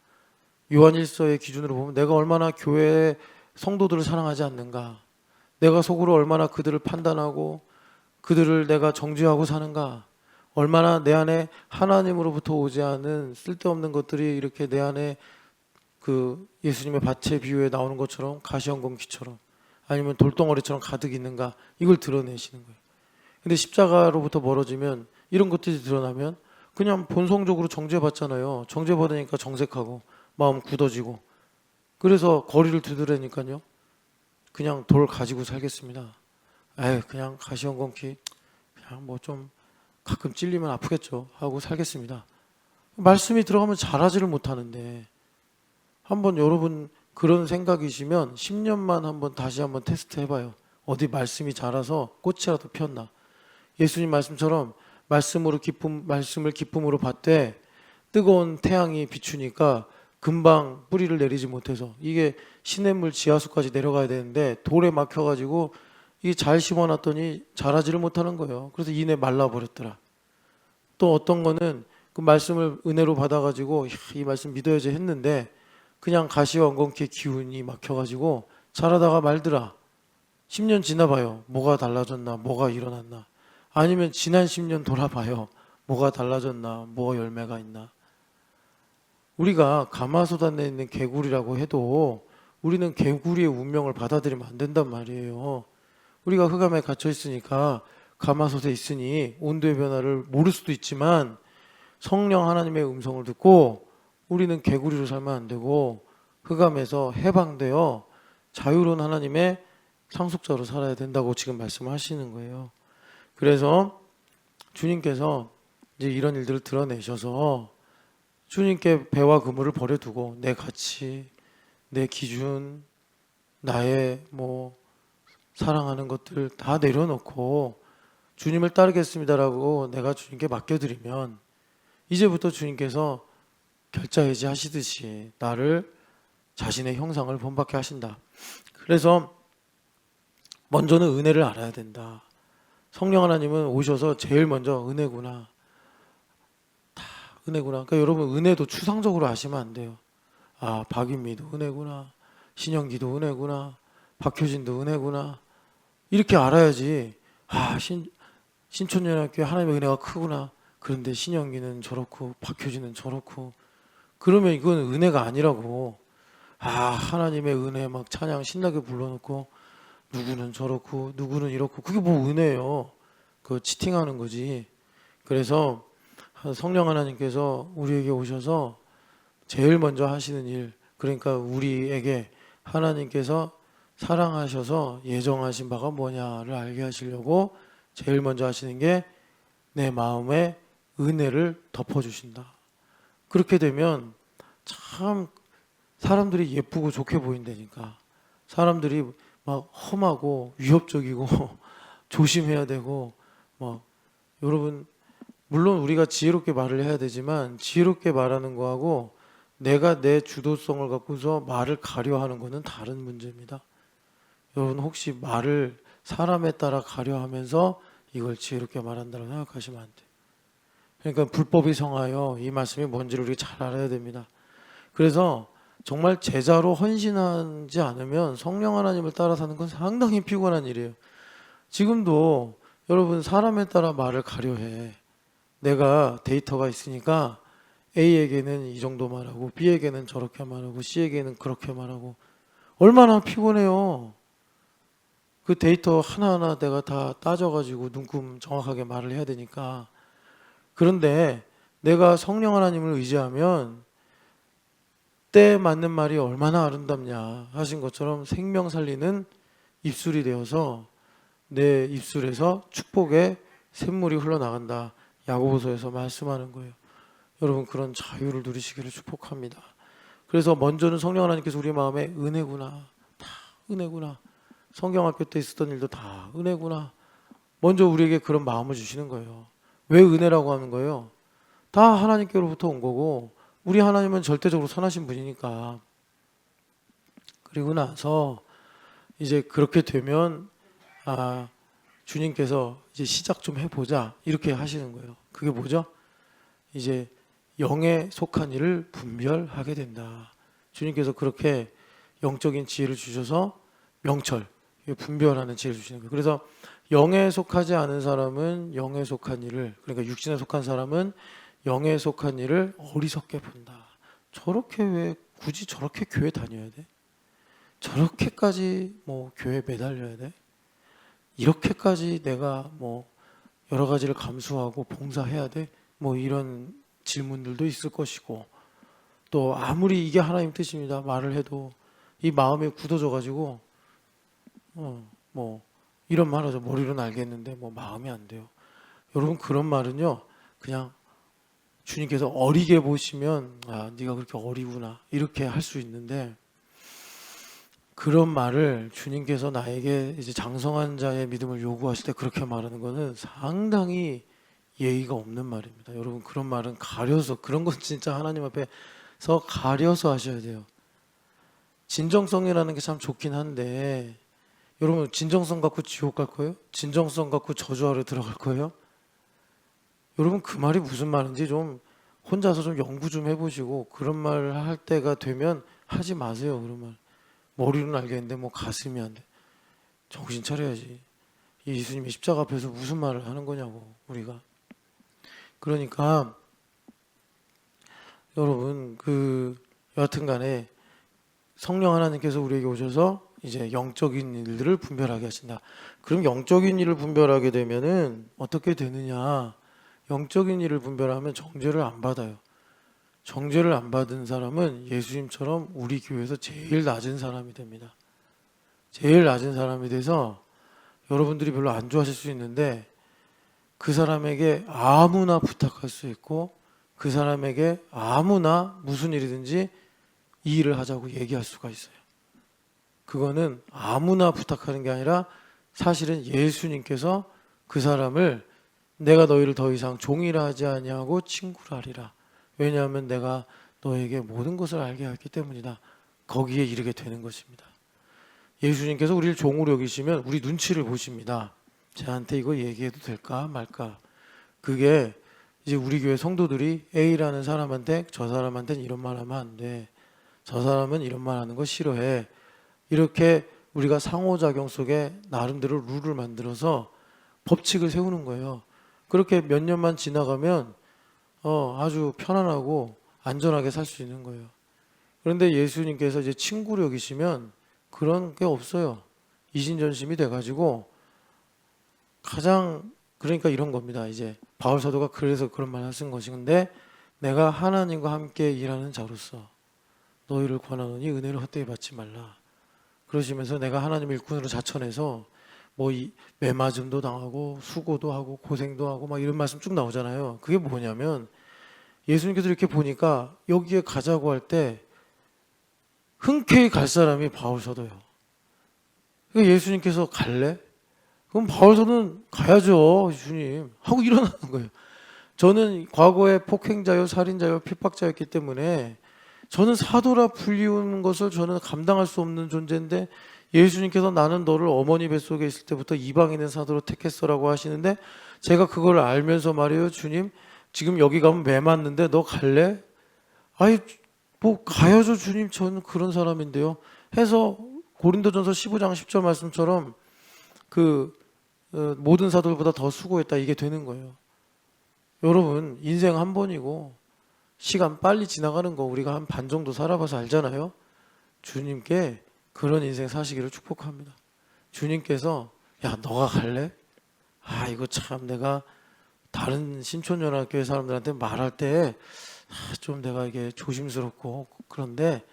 [SPEAKER 1] 요한일서의 기준으로 보면 내가 얼마나 교회의 성도들을 사랑하지 않는가. 내가 속으로 얼마나 그들을 판단하고 그들을 내가 정죄하고 사는가. 얼마나 내 안에 하나님으로부터 오지 않은 쓸데없는 것들이 이렇게 내 안에 그 예수님의 밭의 비유에 나오는 것처럼 가시형공기처럼 아니면 돌덩어리처럼 가득 있는가, 이걸 드러내시는 거예요. 근데 십자가로부터 멀어지면 이런 것들이 드러나면 그냥 본성적으로 정죄받잖아요. 정죄받으니까 정색하고 마음 굳어지고, 그래서 거리를 두드리니까요, 그냥 돌 가지고 살겠습니다. 에이, 그냥 가시형공기 그냥 뭐 좀 가끔 찔리면 아프겠죠 하고 살겠습니다. 말씀이 들어가면 잘하지를 못하는데, 한번 여러분 그런 생각이시면 10년만 한번 다시 한번 테스트 해봐요. 어디 말씀이 자라서 꽃이라도 폈나. 예수님 말씀처럼 말씀을 기쁨으로 받되 뜨거운 태양이 비추니까 금방 뿌리를 내리지 못해서, 이게 시냇물 지하수까지 내려가야 되는데 돌에 막혀가지고 이게 잘 심어놨더니 자라지를 못하는 거예요. 그래서 이내 말라버렸더라. 또 어떤 거는 그 말씀을 은혜로 받아가지고 이 말씀 믿어야지 했는데 그냥 가시와 엉겅퀴의 기운이 막혀가지고 자라다가 말더라. 10년 지나봐요. 뭐가 달라졌나, 뭐가 일어났나. 아니면 지난 10년 돌아봐요. 뭐가 달라졌나, 뭐가 열매가 있나. 우리가 가마솥 안에 있는 개구리라고 해도 우리는 개구리의 운명을 받아들이면 안 된단 말이에요. 우리가 흑암에 갇혀 있으니까, 가마솥에 있으니 온도의 변화를 모를 수도 있지만 성령 하나님의 음성을 듣고 우리는 개구리로 살면 안 되고 흑암에서 해방되어 자유로운 하나님의 상속자로 살아야 된다고 지금 말씀하시는 거예요. 그래서 주님께서 이제 이런 일들을 드러내셔서 주님께 배와 그물을 버려두고 내 가치, 내 기준, 나의 뭐 사랑하는 것들 다 내려놓고 주님을 따르겠습니다라고 내가 주님께 맡겨드리면 이제부터 주님께서 결자해지 하시듯이 나를 자신의 형상을 본받게 하신다. 그래서 먼저는 은혜를 알아야 된다. 성령 하나님은 오셔서 제일 먼저 은혜구나, 다 은혜구나. 그러니까 여러분, 은혜도 추상적으로 아시면 안 돼요. 아, 박인미도 은혜구나, 신영기도 은혜구나, 박효진도 은혜구나, 이렇게 알아야지. 아, 신촌연합교회 하나님의 은혜가 크구나. 그런데 신영기는 저렇고 박효진은 저렇고, 그러면 이건 은혜가 아니라고. 아, 하나님의 은혜 막 찬양 신나게 불러놓고 누구는 저렇고 누구는 이렇고, 그게 뭐 은혜예요. 그거 치팅하는 거지. 그래서 성령 하나님께서 우리에게 오셔서 제일 먼저 하시는 일, 그러니까 우리에게 하나님께서 사랑하셔서 예정하신 바가 뭐냐를 알게 하시려고 제일 먼저 하시는 게 내 마음에 은혜를 덮어주신다. 그렇게 되면 참 사람들이 예쁘고 좋게 보인다니까. 사람들이 막 험하고 위협적이고 조심해야 되고, 막 여러분, 물론 우리가 지혜롭게 말을 해야 되지만 지혜롭게 말하는 거하고 내가 내 주도성을 갖고서 말을 가려하는 거는 다른 문제입니다. 여러분, 혹시 말을 사람에 따라 가려하면서 이걸 지혜롭게 말한다고 생각하시면 안 돼요. 그러니까 불법이 성하여, 이 말씀이 뭔지를 우리가 잘 알아야 됩니다. 그래서 정말 제자로 헌신하지 않으면 성령 하나님을 따라 사는 건 상당히 피곤한 일이에요. 지금도 여러분, 사람에 따라 말을 가려해. 내가 데이터가 있으니까 A에게는 이 정도 말하고 B에게는 저렇게 말하고 C에게는 그렇게 말하고, 얼마나 피곤해요. 그 데이터 하나하나 내가 다 따져가지고 눈금 정확하게 말을 해야 되니까. 그런데 내가 성령 하나님을 의지하면 때에 맞는 말이 얼마나 아름답냐 하신 것처럼 생명 살리는 입술이 되어서 내 입술에서 축복의 샘물이 흘러나간다. 야고보서에서 말씀하는 거예요. 여러분, 그런 자유를 누리시기를 축복합니다. 그래서 먼저는 성령 하나님께서 우리 마음에 은혜구나, 다 은혜구나, 성경학교 때 있었던 일도 다 은혜구나, 먼저 우리에게 그런 마음을 주시는 거예요. 왜 은혜라고 하는 거예요? 다 하나님께로부터 온 거고, 우리 하나님은 절대적으로 선하신 분이니까. 그리고 나서 이제 그렇게 되면 주님께서 이제 시작 좀 해보자, 이렇게 하시는 거예요. 그게 뭐죠? 이제 영에 속한 일을 분별하게 된다. 주님께서 그렇게 영적인 지혜를 주셔서 명철, 분별하는 지혜를 주시는 거예요. 그래서 영에 속하지 않은 사람은 영에 속한 일을, 그러니까 육신에 속한 사람은 영에 속한 일을 어리석게 본다. 저렇게 왜 굳이 저렇게 교회 다녀야 돼? 저렇게까지 뭐 교회 매달려야 돼? 이렇게까지 내가 뭐 여러 가지를 감수하고 봉사해야 돼? 뭐 이런 질문들도 있을 것이고, 또 아무리 이게 하나님 뜻입니다 말을 해도 이 마음에 굳어져 가지고 뭐 이런 말 하죠. 머리로는 알겠는데 뭐 마음이 안 돼요. 여러분, 그런 말은요 그냥 주님께서 어리게 보시면 아, 네가 그렇게 어리구나 이렇게 할 수 있는데, 그런 말을 주님께서 나에게 이제 장성한 자의 믿음을 요구하실 때 그렇게 말하는 거는 상당히 예의가 없는 말입니다. 여러분, 그런 말은 가려서, 그런 건 진짜 하나님 앞에서 가려서 하셔야 돼요. 진정성이라는 게 참 좋긴 한데, 여러분 진정성 갖고 지옥 갈 거예요? 진정성 갖고 저주하러 들어갈 거예요? 여러분, 그 말이 무슨 말인지 좀 혼자서 좀 연구 좀 해보시고, 그런 말을 할 때가 되면 하지 마세요. 그런 말 머리로는 알겠는데 뭐 가슴이 안 돼. 정신 차려야지. 이 예수님이 십자가 앞에서 무슨 말을 하는 거냐고 우리가. 그러니까 여러분, 여하튼간에 성령 하나님께서 우리에게 오셔서 이제 영적인 일들을 분별하게 하신다. 그럼 영적인 일을 분별하게 되면은 어떻게 되느냐? 영적인 일을 분별하면 정죄를 안 받아요. 정죄를 안 받은 사람은 예수님처럼 우리 교회에서 제일 낮은 사람이 됩니다. 제일 낮은 사람이 돼서 여러분들이 별로 안 좋아하실 수 있는데, 그 사람에게 아무나 부탁할 수 있고, 그 사람에게 아무나 무슨 일이든지 이 일을 하자고 얘기할 수가 있어요. 그거는 아무나 부탁하는 게 아니라 사실은 예수님께서 그 사람을 내가 너희를 더 이상 종이라 하지 아니하고 친구라 하리라. 왜냐하면 내가 너에게 모든 것을 알게 하였기 때문이다. 거기에 이르게 되는 것입니다. 예수님께서 우리를 종으로 여기시면 우리 눈치를 보십니다. 쟤한테 이거 얘기해도 될까 말까. 그게 이제 우리 교회 성도들이 A라는 사람한테 저 사람한테는 이런 말 하면 안 돼. 저 사람은 이런 말 하는 거 싫어해. 이렇게 우리가 상호작용 속에 나름대로 룰을 만들어서 법칙을 세우는 거예요. 그렇게 몇 년만 지나가면 아주 편안하고 안전하게 살 수 있는 거예요. 그런데 예수님께서 이제 친구로 여기시면 그런 게 없어요. 이신전심이 돼가지고 그러니까 이런 겁니다. 이제 바울 사도가 그래서 그런 말을 쓴 것인데, 내가 하나님과 함께 일하는 자로서 너희를 권하노니 은혜를 헛되이 받지 말라. 그러시면서 내가 하나님 일꾼으로 자천해서 뭐 매맞음도 당하고 수고도 하고 고생도 하고 막 이런 말씀 쭉 나오잖아요. 그게 뭐냐면, 예수님께서 이렇게 보니까 여기에 가자고 할 때 흔쾌히 갈 사람이 바울 사도예요. 그러니까 예수님께서 갈래? 그럼 바울 사도는 가야죠, 주님 하고 일어나는 거예요. 저는 과거에 폭행자요, 살인자요, 핍박자였기 때문에 저는 사도라 불리우는 것을 저는 감당할 수 없는 존재인데, 예수님께서 나는 너를 어머니 뱃속에 있을 때부터 이방인의 사도로 택했어라고 하시는데, 제가 그걸 알면서 말이에요, 주님 지금 여기 가면 매 맞는데 너 갈래? 아이 뭐 가야죠 주님, 저는 그런 사람인데요 해서 고린도전서 15장 10절 말씀처럼 모든 사도들보다 더 수고했다, 이게 되는 거예요. 여러분, 인생 한 번이고 시간 빨리 지나가는 거 우리가 한 반 정도 살아봐서 알잖아요. 주님께 그런 인생 사시기를 축복합니다. 주님께서 야 너가 갈래? 아 이거 참 내가 다른 신촌연합교회 사람들한테 말할 때 좀 내가 이게 조심스럽고 그런데,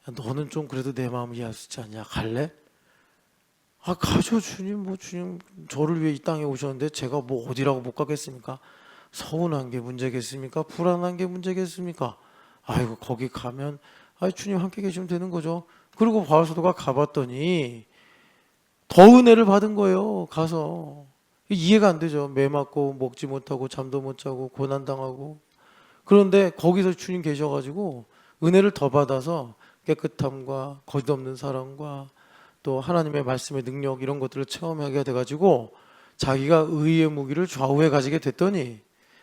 [SPEAKER 1] 야, 너는 좀 그래도 내 마음을 이해할 수 있지 않냐? 갈래? 아 가죠 주님. 뭐 주님 저를 위해 이 땅에 오셨는데 제가 뭐 어디라고 못 가겠습니까? 서운한 게 문제겠습니까? 불안한 게 문제겠습니까? 아이고 거기 가면 주님 함께 계시면 되는 거죠. 그리고 바울 사도가 가봤더니 더 은혜를 받은 거예요. 가서 이해가 안 되죠. 매 맞고 먹지 못하고 잠도 못 자고 고난당하고. 그런데 거기서 주님 계셔가지고 은혜를 더 받아서 깨끗함과 거짓없는 사랑과 또 하나님의 말씀의 능력, 이런 것들을 체험하게 돼가지고 자기가 의의 무기를 좌우에 가지게 됐더니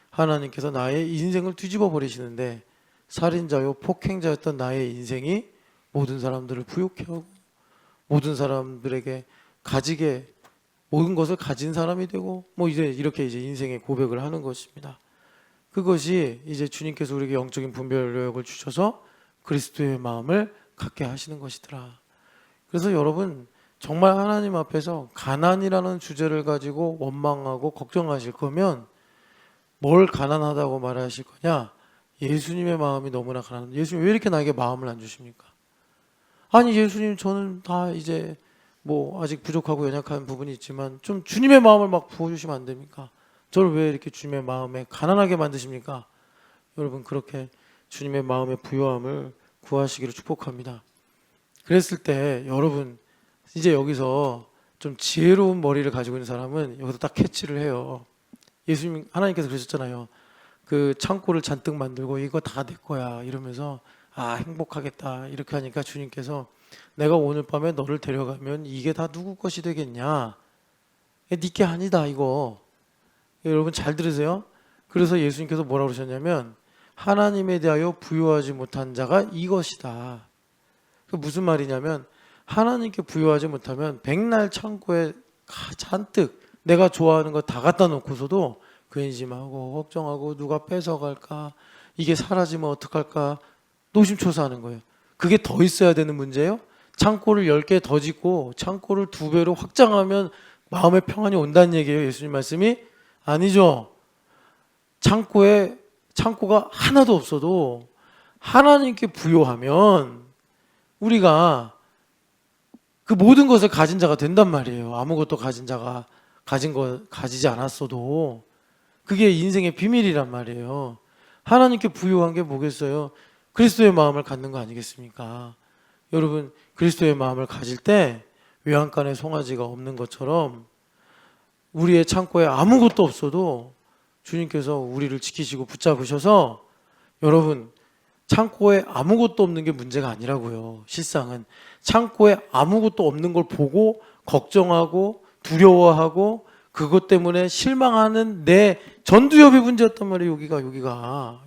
[SPEAKER 1] 하나님께서 나의 인생을 뒤집어 버리시는데, 살인자요 폭행자였던 나의 인생이 모든 사람들을 부욕해 하고 모든 사람들에게 가지게 모든 것을 가진 사람이 되고, 뭐 이제 이렇게 이제 인생의 고백을 하는 것입니다. 그것이 이제 주님께서 우리에게 영적인 분별력을 주셔서 그리스도의 마음을 갖게 하시는 것이더라. 그래서 여러분 정말 하나님 앞에서 가난이라는 주제를 가지고 원망하고 걱정하실 거면 뭘 가난하다고 말하실 거냐? 예수님의 마음이 너무나 가난한데 예수님 왜 이렇게 나에게 마음을 안 주십니까? 아니 예수님 저는 다 이제 뭐 아직 부족하고 연약한 부분이 있지만 좀 주님의 마음을 막 부어주시면 안 됩니까? 저를 왜 이렇게 주님의 마음에 가난하게 만드십니까? 여러분 그렇게 주님의 마음의 부요함을 구하시기를 축복합니다. 그랬을 때 여러분 이제 여기서 좀 지혜로운 머리를 가지고 있는 사람은 여기서 딱 캐치를 해요. 예수님 하나님께서 그러셨잖아요. 그 창고를 잔뜩 만들고 이거 다 내 거야 이러면서 아 행복하겠다 이렇게 하니까 주님께서 내가 오늘 밤에 너를 데려가면 이게 다 누구 것이 되겠냐? 니게 아니다 이거. 여러분 잘 들으세요. 그래서 예수님께서 뭐라고 그러셨냐면 하나님에 대하여 부요하지 못한 자가 이것이다. 그 무슨 말이냐면 하나님께 부요하지 못하면 백날 창고에 잔뜩 내가 좋아하는 거 다 갖다 놓고서도 근심하고 걱정하고 누가 뺏어갈까 이게 사라지면 어떡할까 노심초사하는 거예요. 그게 더 있어야 되는 문제예요? 창고를 10개 더 짓고 창고를 2배로 확장하면 마음의 평안이 온다는 얘기예요. 예수님 말씀이 아니죠. 창고가 하나도 없어도 하나님께 부요하면 우리가 그 모든 것을 가진 자가 된단 말이에요. 아무것도 가지지 않았어도 그게 인생의 비밀이란 말이에요. 하나님께 부요한 게 뭐겠어요? 그리스도의 마음을 갖는 거 아니겠습니까? 여러분 그리스도의 마음을 가질 때 외양간에 송아지가 없는 것처럼 우리의 창고에 아무것도 없어도 주님께서 우리를 지키시고 붙잡으셔서 여러분 창고에 아무것도 없는 게 문제가 아니라고요. 실상은 창고에 아무것도 없는 걸 보고 걱정하고 두려워하고 그것 때문에 실망하는 내 전두엽이 문제였단 말이에요. 여기가 요거.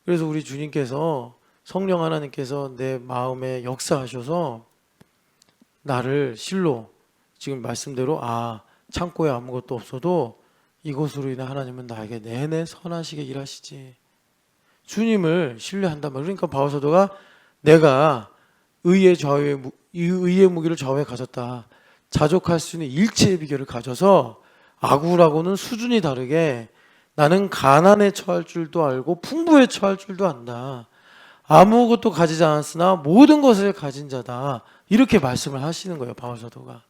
[SPEAKER 1] 그래서 우리 주님께서 성령 하나님께서 내 마음에 역사하셔서 나를 실로 지금 말씀대로 창고에 아무것도 없어도 이것으로 인해 하나님은 나에게 내내 선하시게 일하시지. 주님을 신뢰한단 말이에요. 그러니까 바울사도가 내가 의의 무기를 좌우에 가졌다. 자족할 수 있는 일체의 비결을 가져서 아구라고는 수준이 다르게 나는 가난에 처할 줄도 알고 풍부에 처할 줄도 안다. 아무것도 가지지 않았으나 모든 것을 가진 자다. 이렇게 말씀을 하시는 거예요. 바울사도가.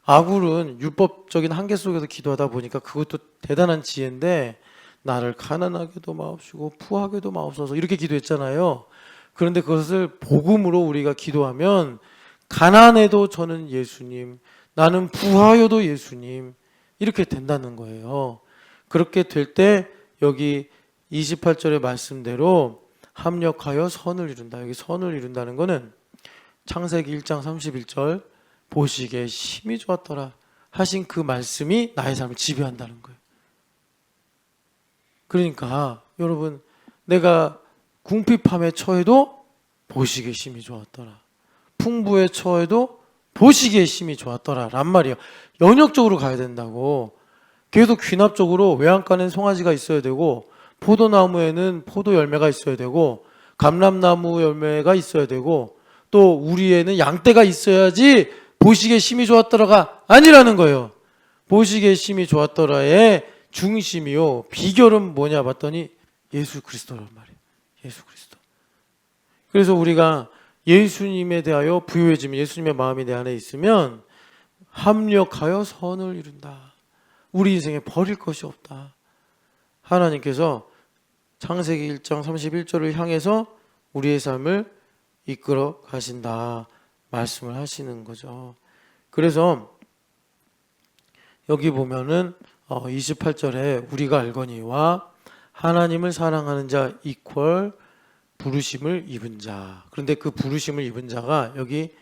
[SPEAKER 1] 아굴은 율법적인 한계 속에서 기도하다 보니까 그것도 대단한 지혜인데 나를 가난하게도 마옵시고 부하게도 마옵소서 이렇게 기도했잖아요. 그런데 그것을 복음으로 우리가 기도하면 가난해도 저는 예수님, 나는 부하여도 예수님 이렇게 된다는 거예요. 그렇게 될 때 여기 28절의 말씀대로 합력하여 선을 이룬다. 여기 선을 이룬다는 거는 창세기 1장 31절 보시기에 심히 좋았더라 하신 그 말씀이 나의 삶을 지배한다는 거예요. 그러니까 여러분 내가 궁핍함에 처해도 보시기에 심히 좋았더라. 풍부에 처해도 보시기에 심히 좋았더라 란 말이에요. 연역적으로 가야 된다고. 계속 귀납적으로 외양간에는 송아지가 있어야 되고 포도나무에는 포도 열매가 있어야 되고 감람나무 열매가 있어야 되고 또 우리에는 양떼가 있어야지 보시기에 심히 좋았더라가 아니라는 거예요. 보시기에 심히 좋았더라의 중심이요 비결은 뭐냐 봤더니 예수 그리스도란 말이에요. 예수 그리스도. 그래서 우리가 예수님에 대하여 부유해지면 예수님의 마음이 내 안에 있으면 합력하여 선을 이룬다. 우리 인생에 버릴 것이 없다. 하나님께서 창세기 1장 31절을 향해서 우리의 삶을 이끌어 가신다 말씀을 하시는 거죠. 그래서 여기 보면은 28절에 우리가 알거니와 하나님을 사랑하는 자 이퀄 부르심을 입은 자. 그런데 그 부르심을 입은 자가 여기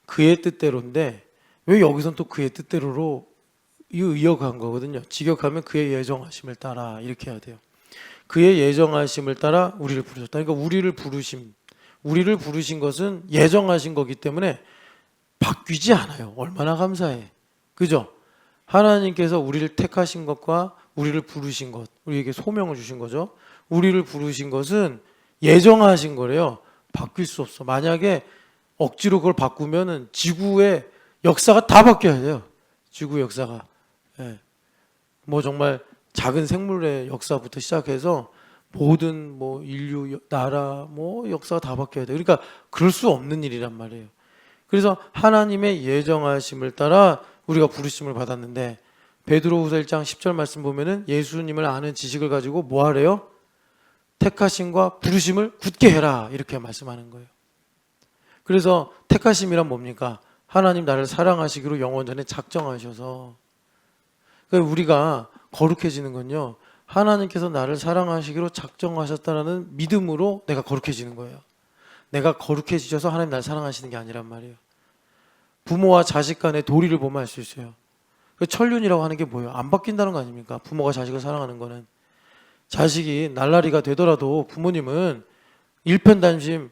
[SPEAKER 1] 그의 뜻대로인데 왜 여기선 또 그의 뜻대로로 이어간 거거든요. 직역하면 그의 예정하심을 따라 이렇게 해야 돼요. 그의 예정하심을 따라 우리를 부르셨다. 그러니까 우리를 부르신 것은 예정하신 거기 때문에 바뀌지 않아요. 얼마나 감사해. 그죠? 하나님께서 우리를 택하신 것과 우리를 부르신 것, 우리에게 소명을 주신 거죠. 우리를 부르신 것은 예정하신 거래요. 바뀔 수 없어. 만약에 억지로 그걸 바꾸면은 지구의 역사가 다 바뀌어야 돼요. 지구 역사가. 예. 뭐 정말 작은 생물의 역사부터 시작해서 모든 뭐 인류 나라 뭐 역사가 다 바뀌어야 돼. 그러니까 그럴 수 없는 일이란 말이에요. 그래서 하나님의 예정하심을 따라 우리가 부르심을 받았는데 베드로후서 1장 10절 말씀 보면은 예수님을 아는 지식을 가지고 뭐 하래요? 택하심과 부르심을 굳게 해라 이렇게 말씀하는 거예요. 그래서 택하심이란 뭡니까? 하나님 나를 사랑하시기로 영원전에 작정하셔서 그러니까 우리가 거룩해지는 건요. 하나님께서 나를 사랑하시기로 작정하셨다는 믿음으로 내가 거룩해지는 거예요. 내가 거룩해지셔서 하나님 나를 사랑하시는 게 아니란 말이에요. 부모와 자식 간의 도리를 보면 알 수 있어요. 천륜이라고 하는 게 뭐예요? 안 바뀐다는 거 아닙니까? 부모가 자식을 사랑하는 거는. 자식이 날라리가 되더라도 부모님은 일편단심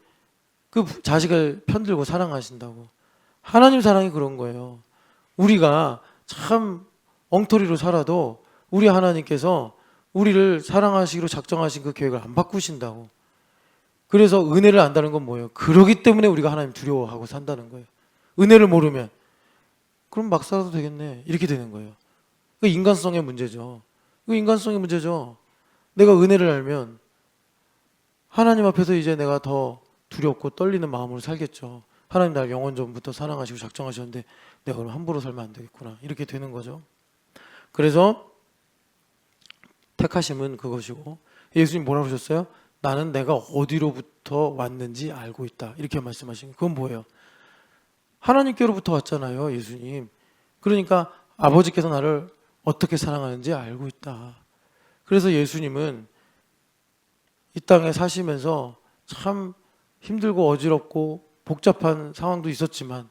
[SPEAKER 1] 그 자식을 편들고 사랑하신다고. 하나님 사랑이 그런 거예요. 우리가 참 엉터리로 살아도 우리 하나님께서 우리를 사랑하시기로 작정하신 그 계획을 안 바꾸신다고. 그래서 은혜를 안다는 건 뭐예요? 그러기 때문에 우리가 하나님 두려워하고 산다는 거예요. 은혜를 모르면 그럼 막 살아도 되겠네 이렇게 되는 거예요. 그 인간성의 문제죠. 그 인간성의 문제죠. 내가 은혜를 알면 하나님 앞에서 이제 내가 더 두렵고 떨리는 마음으로 살겠죠. 하나님 나를 영원전부터 사랑하시고 작정하셨는데 내가 그럼 함부로 살면 안 되겠구나 이렇게 되는 거죠. 그래서 택하심은 그것이고 예수님 뭐라고 하셨어요? 나는 내가 어디로부터 왔는지 알고 있다 이렇게 말씀하신 거예요. 그건 뭐예요? 하나님께로부터 왔잖아요. 예수님. 그러니까 아버지께서 나를 어떻게 사랑하는지 알고 있다. 그래서 예수님은 이 땅에 사시면서 참 힘들고 어지럽고 복잡한 상황도 있었지만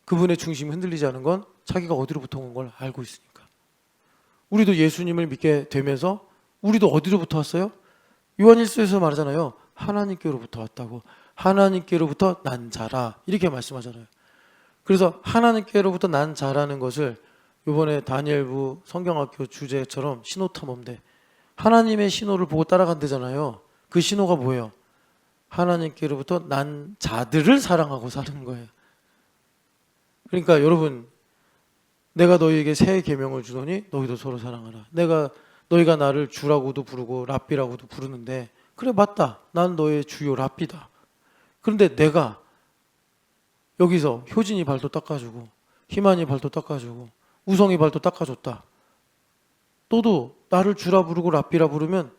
[SPEAKER 1] 그분의 중심이 흔들리지 않은 건 자기가 어디로부터 온 걸 알고 있으니까. 우리도 예수님을 믿게 되면서 우리도 어디로부터 왔어요? 요한일서에서 말하잖아요. 하나님께로부터 왔다고. 하나님께로부터 난 자라 이렇게 말씀하잖아요. 그래서 하나님께로부터 난 자라는 것을 이번에 다니엘부 성경학교 주제처럼 신호탐험대 하나님의 신호를 보고 따라간대잖아요. 그 신호가 뭐예요? 하나님께로부터 난 자들을 사랑하고 사는 거예요. 그러니까 여러분 내가 너희에게 새 계명을 주노니 너희도 서로 사랑하라. 너희가 나를 주라고도 부르고 랍비라고도 부르는데 그래 맞다. 난 너의 주요 랍비다. 그런데 내가 여기서 효진이 발도 닦아주고 희만이 발도 닦아주고 우성이 발도 닦아줬다. 너도 나를 주라 부르고 랍비라 부르면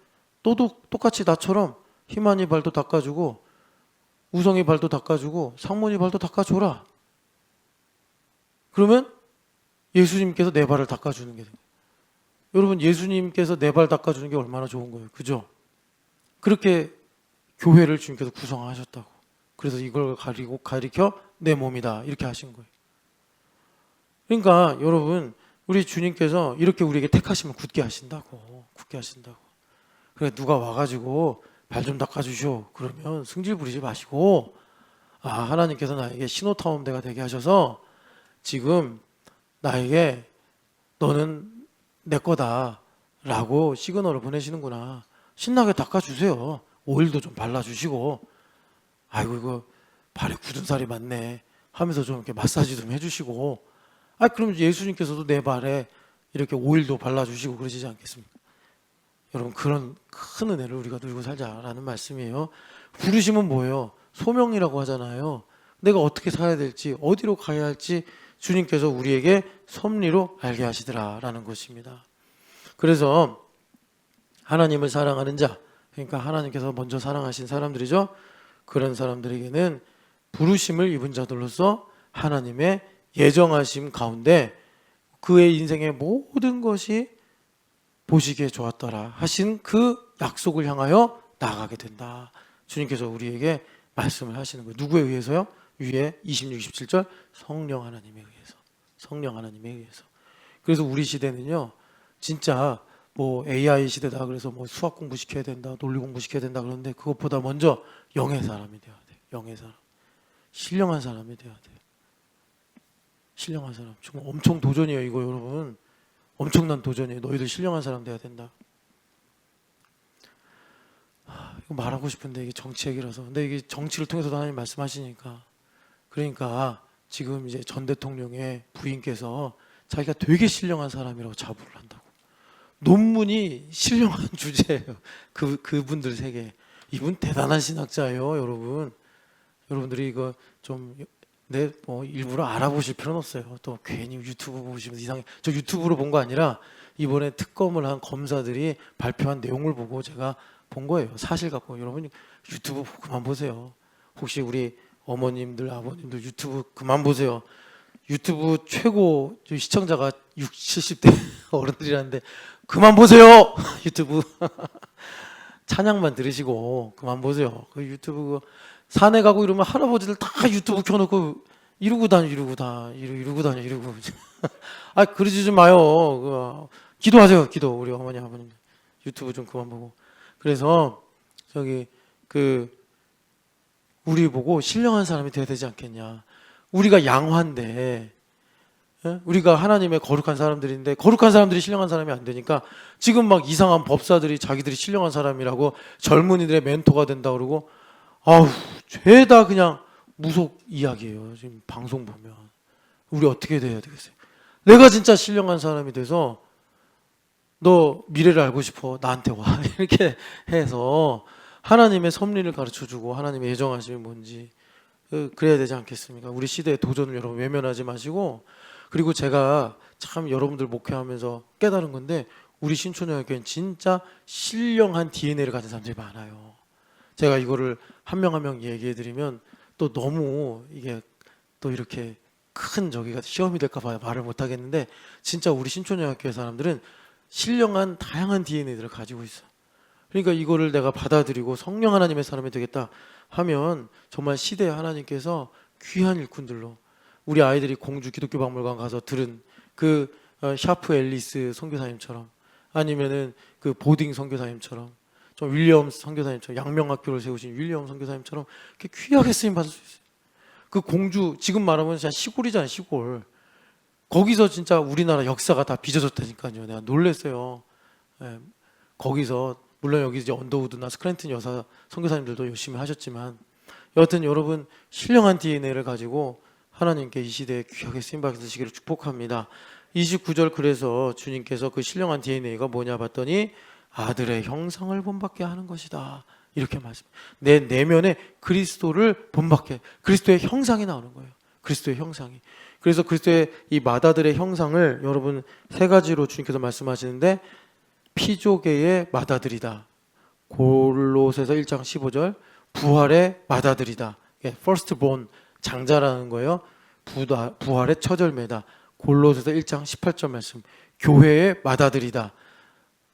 [SPEAKER 1] 너도 똑같이 나처럼 희만이 발도 닦아주고 우성이 발도 닦아주고 상문이 발도 닦아줘라. 그러면 예수님께서 내 발을 닦아주는 게 돼요. 여러분 예수님께서 내 발 닦아주는 게 얼마나 좋은 거예요. 그죠? 그렇게 교회를 주님께서 구성하셨다고. 그래서 이걸 가리켜 내 몸이다 이렇게 하신 거예요. 그러니까 여러분 우리 주님께서 이렇게 우리에게 택하시면 굳게 하신다고. 굳게 하신다고. 그래 누가 와가지고 발 좀 닦아주쇼 그러면 승질 부리지 마시고 하나님께서 나에게 신호탐험대가 되게 하셔서 지금 나에게 너는 내 거다 라고 시그널을 보내시는구나. 신나게 닦아주세요. 오일도 좀 발라주시고 아이고 이거 발에 굳은 살이 많네 하면서 좀 이렇게 마사지 좀 해주시고 그럼 예수님께서도 내 발에 이렇게 오일도 발라주시고 그러시지 않겠습니까? 여러분 그런 큰 은혜를 우리가 누리고 살자라는 말씀이에요. 부르심은 뭐예요? 소명이라고 하잖아요. 내가 어떻게 살아야 될지 어디로 가야 할지 주님께서 우리에게 섭리로 알게 하시더라라는 것입니다. 그래서 하나님을 사랑하는 자 그러니까 하나님께서 먼저 사랑하신 사람들이죠. 그런 사람들에게는 부르심을 입은 자들로서 하나님의 예정하심 가운데 그의 인생의 모든 것이 보시기에 좋았더라 하신 그 약속을 향하여 나아가게 된다. 주님께서 우리에게 말씀을 하시는 거예요. 누구에 의해서요? 위에 26, 27절 성령 하나님에 의해서. 성령 하나님에 의해서. 그래서 우리 시대는요. 진짜 뭐 AI 시대다 그래서 뭐 수학 공부 시켜야 된다. 논리 공부 시켜야 된다 그러는데 그것보다 먼저 영의 사람이 돼야 돼요. 영의 사람. 신령한 사람이 돼야 돼요. 신령한 사람. 정말 엄청 도전이에요 이거 여러분. 엄청난 도전이에요. 너희들 신령한 사람 돼야 된다. 말하고 싶은데 이게 정치 얘기라서. 근데 이게 정치를 통해서도 하나님 말씀하시니까. 그러니까 지금 이제 전 대통령의 부인께서 자기가 되게 신령한 사람이라고 자부를 한다고. 논문이 신령한 주제예요. 그분들 세계. 이분 대단한 신학자예요, 여러분. 여러분들이 이거 좀 뭐 일부러 알아보실 필요는 없어요. 또 괜히 유튜브 보시면서 이상해. 저 유튜브로 본 거 아니라 이번에 특검을 한 검사들이 발표한 내용을 보고 제가 본 거예요. 사실 갖고. 여러분 유튜브 그만 보세요. 혹시 우리 어머님들, 아버님들 유튜브 그만 보세요. 유튜브 최고 시청자가 60, 70대 어른들이라는데 그만 보세요. 유튜브 찬양만 들으시고 그만 보세요. 그 유튜브 산에 가고 이러면 할아버지들 다 유튜브 켜놓고 이러고 다녀. 아 그러지 좀 마요. 기도하세요. 기도. 우리 어머니 아버님 유튜브 좀 그만 보고. 그래서 저기 우리 보고 신령한 사람이 돼야 되지 않겠냐. 우리가 양화인데, 우리가 하나님의 거룩한 사람들인데 거룩한 사람들이 신령한 사람이 안 되니까 지금 막 이상한 법사들이 자기들이 신령한 사람이라고 젊은이들의 멘토가 된다 그러고, 아우 죄다 그냥 무속 이야기예요. 지금 방송 보면. 우리 어떻게 돼야 되겠어요? 내가 진짜 신령한 사람이 돼서 너 미래를 알고 싶어 나한테 와 이렇게 해서 하나님의 섭리를 가르쳐주고 하나님의 예정하심이 뭔지 그래야 되지 않겠습니까? 우리 시대의 도전을 여러분 외면하지 마시고. 그리고 제가 참 여러분들 목회하면서 깨달은 건데 우리 신촌영학교는 진짜 신령한 DNA를 가진 사람들이 많아요. 제가 이거를 한 명 한 명 얘기해드리면 또 너무 이게 또 이렇게 큰 저기가 시험이 될까 봐 말을 못 하겠는데 진짜 우리 신촌영학교의 사람들은 신령한 다양한 DNA들을 가지고 있어. 그러니까 이거를 내가 받아들이고 성령 하나님의 사람이 되겠다 하면 정말 시대에 하나님께서 귀한 일꾼들로 우리 아이들이 공주 기독교 박물관 가서 들은 샤프 앨리스 선교사님처럼 아니면은 그 보딩 선교사님처럼 좀 윌리엄 선교사님처럼 양명학교를 세우신 윌리엄 선교사님처럼 이렇게 귀하게 쓰임 받을 수 있어요. 그 공주 지금 말하면 진짜 시골이잖아요. 시골. 거기서 진짜 우리나라 역사가 다 빚어졌다니까요. 내가 놀랐어요. 예, 거기서 물론 여기 이제 언더우드나 스크랜튼 여사 선교사님들도 열심히 하셨지만 여하튼 여러분 신령한 DNA를 가지고 하나님께 이 시대에 귀하게 쓰임받으시기를 축복합니다. 29절 그래서 주님께서 그 신령한 DNA가 뭐냐 봤더니 아들의 형상을 본받게 하는 것이다. 이렇게 말씀. 내 내면에 그리스도를 본받게, 그리스도의 형상이 나오는 거예요. 그리스도의 형상이. 그래서 그리스도의 이 맏아들의 형상을 여러분 세 가지로 주님께서 말씀하시는데 피조계의 맏아들이다. 골로새서 1장 15절 부활의 맏아들이다. first born 장자라는 거예요. 부활의 처절매다. 골로새서 1장 18절 말씀 교회의 맏아들이다.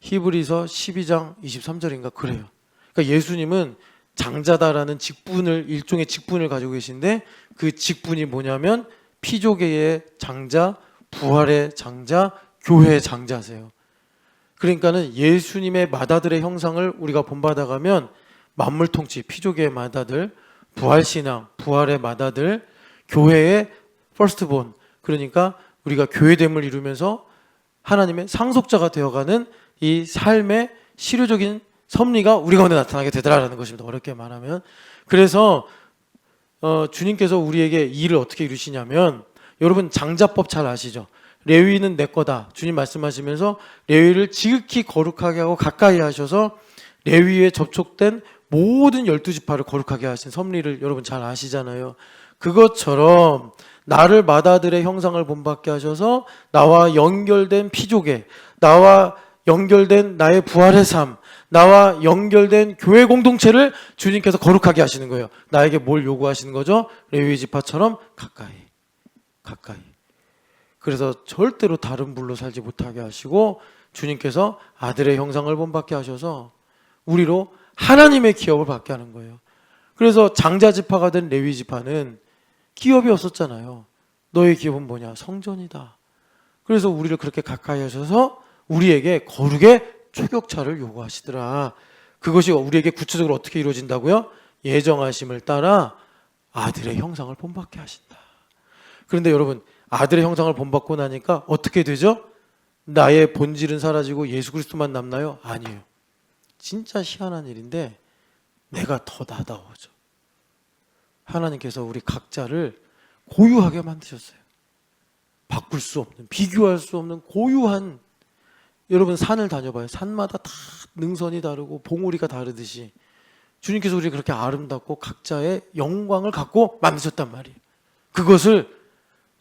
[SPEAKER 1] 히브리서 12장 23절인가 그래요. 그러니까 예수님은 장자다라는 직분을 일종의 직분을 가지고 계신데 그 직분이 뭐냐면 피조계의 장자, 부활의 장자, 교회의 장자세요. 그러니까는 예수님의 맏아들의 형상을 우리가 본받아가면 만물통치, 피조계의 맏아들, 부활신앙, 부활의 맏아들, 교회의 퍼스트본, 그러니까 우리가 교회됨을 이루면서 하나님의 상속자가 되어가는 이 삶의 실효적인 섭리가 우리 가운데 나타나게 되더라라는 것입니다. 어렵게 말하면. 그래서 주님께서 우리에게 이 일을 어떻게 이루시냐면 여러분 장자법 잘 아시죠? 레위는 내 거다. 주님 말씀하시면서 레위를 지극히 거룩하게 하고 가까이 하셔서 레위에 접촉된 모든 12지파를 거룩하게 하신 섭리를 여러분 잘 아시잖아요. 그것처럼 나를 맏아들의 형상을 본받게 하셔서 나와 연결된 피조계, 나와 연결된 나의 부활의 삶, 나와 연결된 교회 공동체를 주님께서 거룩하게 하시는 거예요. 나에게 뭘 요구하시는 거죠? 레위 지파처럼 가까이. 그래서 절대로 다른 불로 살지 못하게 하시고 주님께서 아들의 형상을 본받게 하셔서 우리로 하나님의 기업을 받게 하는 거예요. 그래서 장자 지파가 된 레위 지파는 기업이 없었잖아요. 너의 기업은 뭐냐? 성전이다. 그래서 우리를 그렇게 가까이 하셔서 우리에게 거룩의 초격차를 요구하시더라. 그것이 우리에게 구체적으로 어떻게 이루어진다고요? 예정하심을 따라 아들의 형상을 본받게 하신다. 그런데 여러분 아들의 형상을 본받고 나니까 어떻게 되죠? 나의 본질은 사라지고 예수 그리스도만 남나요? 아니에요. 진짜 희한한 일인데 내가 더 나다워져. 하나님께서 우리 각자를 고유하게 만드셨어요. 바꿀 수 없는, 비교할 수 없는 고유한, 여러분 산을 다녀봐요. 산마다 다 능선이 다르고 봉우리가 다르듯이 주님께서 우리 그렇게 아름답고 각자의 영광을 갖고 만드셨단 말이에요. 그것을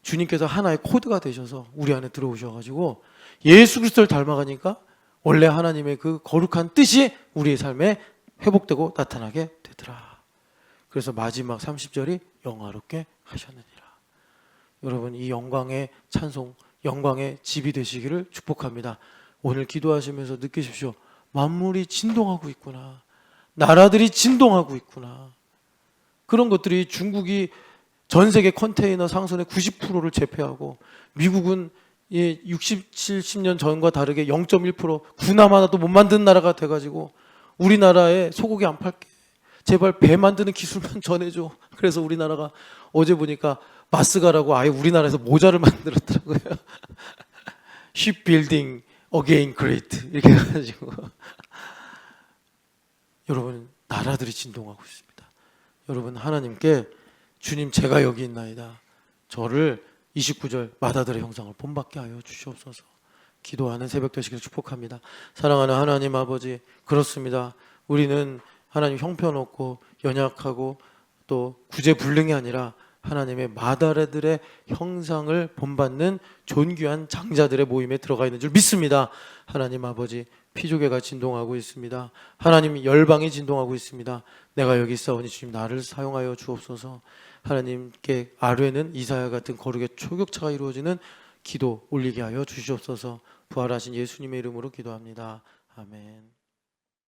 [SPEAKER 1] 주님께서 하나의 코드가 되셔서 우리 안에 들어오셔가지고 예수 그리스도를 닮아가니까 원래 하나님의 그 거룩한 뜻이 우리의 삶에 회복되고 나타나게 되더라. 그래서 마지막 30절이 영화롭게 하셨느니라. 여러분, 이 영광의 찬송, 영광의 집이 되시기를 축복합니다. 오늘 기도하시면서 느끼십시오. 만물이 진동하고 있구나. 나라들이 진동하고 있구나. 그런 것들이, 중국이 전 세계 컨테이너 상선의 90%를 제패하고 미국은 60, 70년 전과 다르게 0.1% 군함 하나도 못 만드는 나라가 돼가지고 우리나라에 소고기 안 팔게. 제발 배 만드는 기술만 전해줘. 그래서 우리나라가 어제 보니까 마스가라고 아예 우리나라에서 모자를 만들었더라고요. Shipbuilding again great 이렇게 해가지고 여러분, 나라들이 진동하고 있습니다. 여러분, 하나님께 주님 제가 여기 있나이다. 저를 29절 맏아들의 형상을 본받게 하여 주시옵소서. 기도하는 새벽 되시기를 축복합니다. 사랑하는 하나님 아버지, 그렇습니다. 우리는 하나님 형편없고 연약하고 또 구제불능이 아니라 하나님의 맏아들의 형상을 본받는 존귀한 장자들의 모임에 들어가 있는 줄 믿습니다. 하나님 아버지, 피조개가 진동하고 있습니다. 하나님, 열방이 진동하고 있습니다. 내가 여기 있사오니 주님 나를 사용하여 주옵소서. 하나님께 아뢰는 이사야 같은 거룩의 초격차가 이루어지는 기도 올리게 하여 주시옵소서. 부활하신 예수님의 이름으로 기도합니다. 아멘.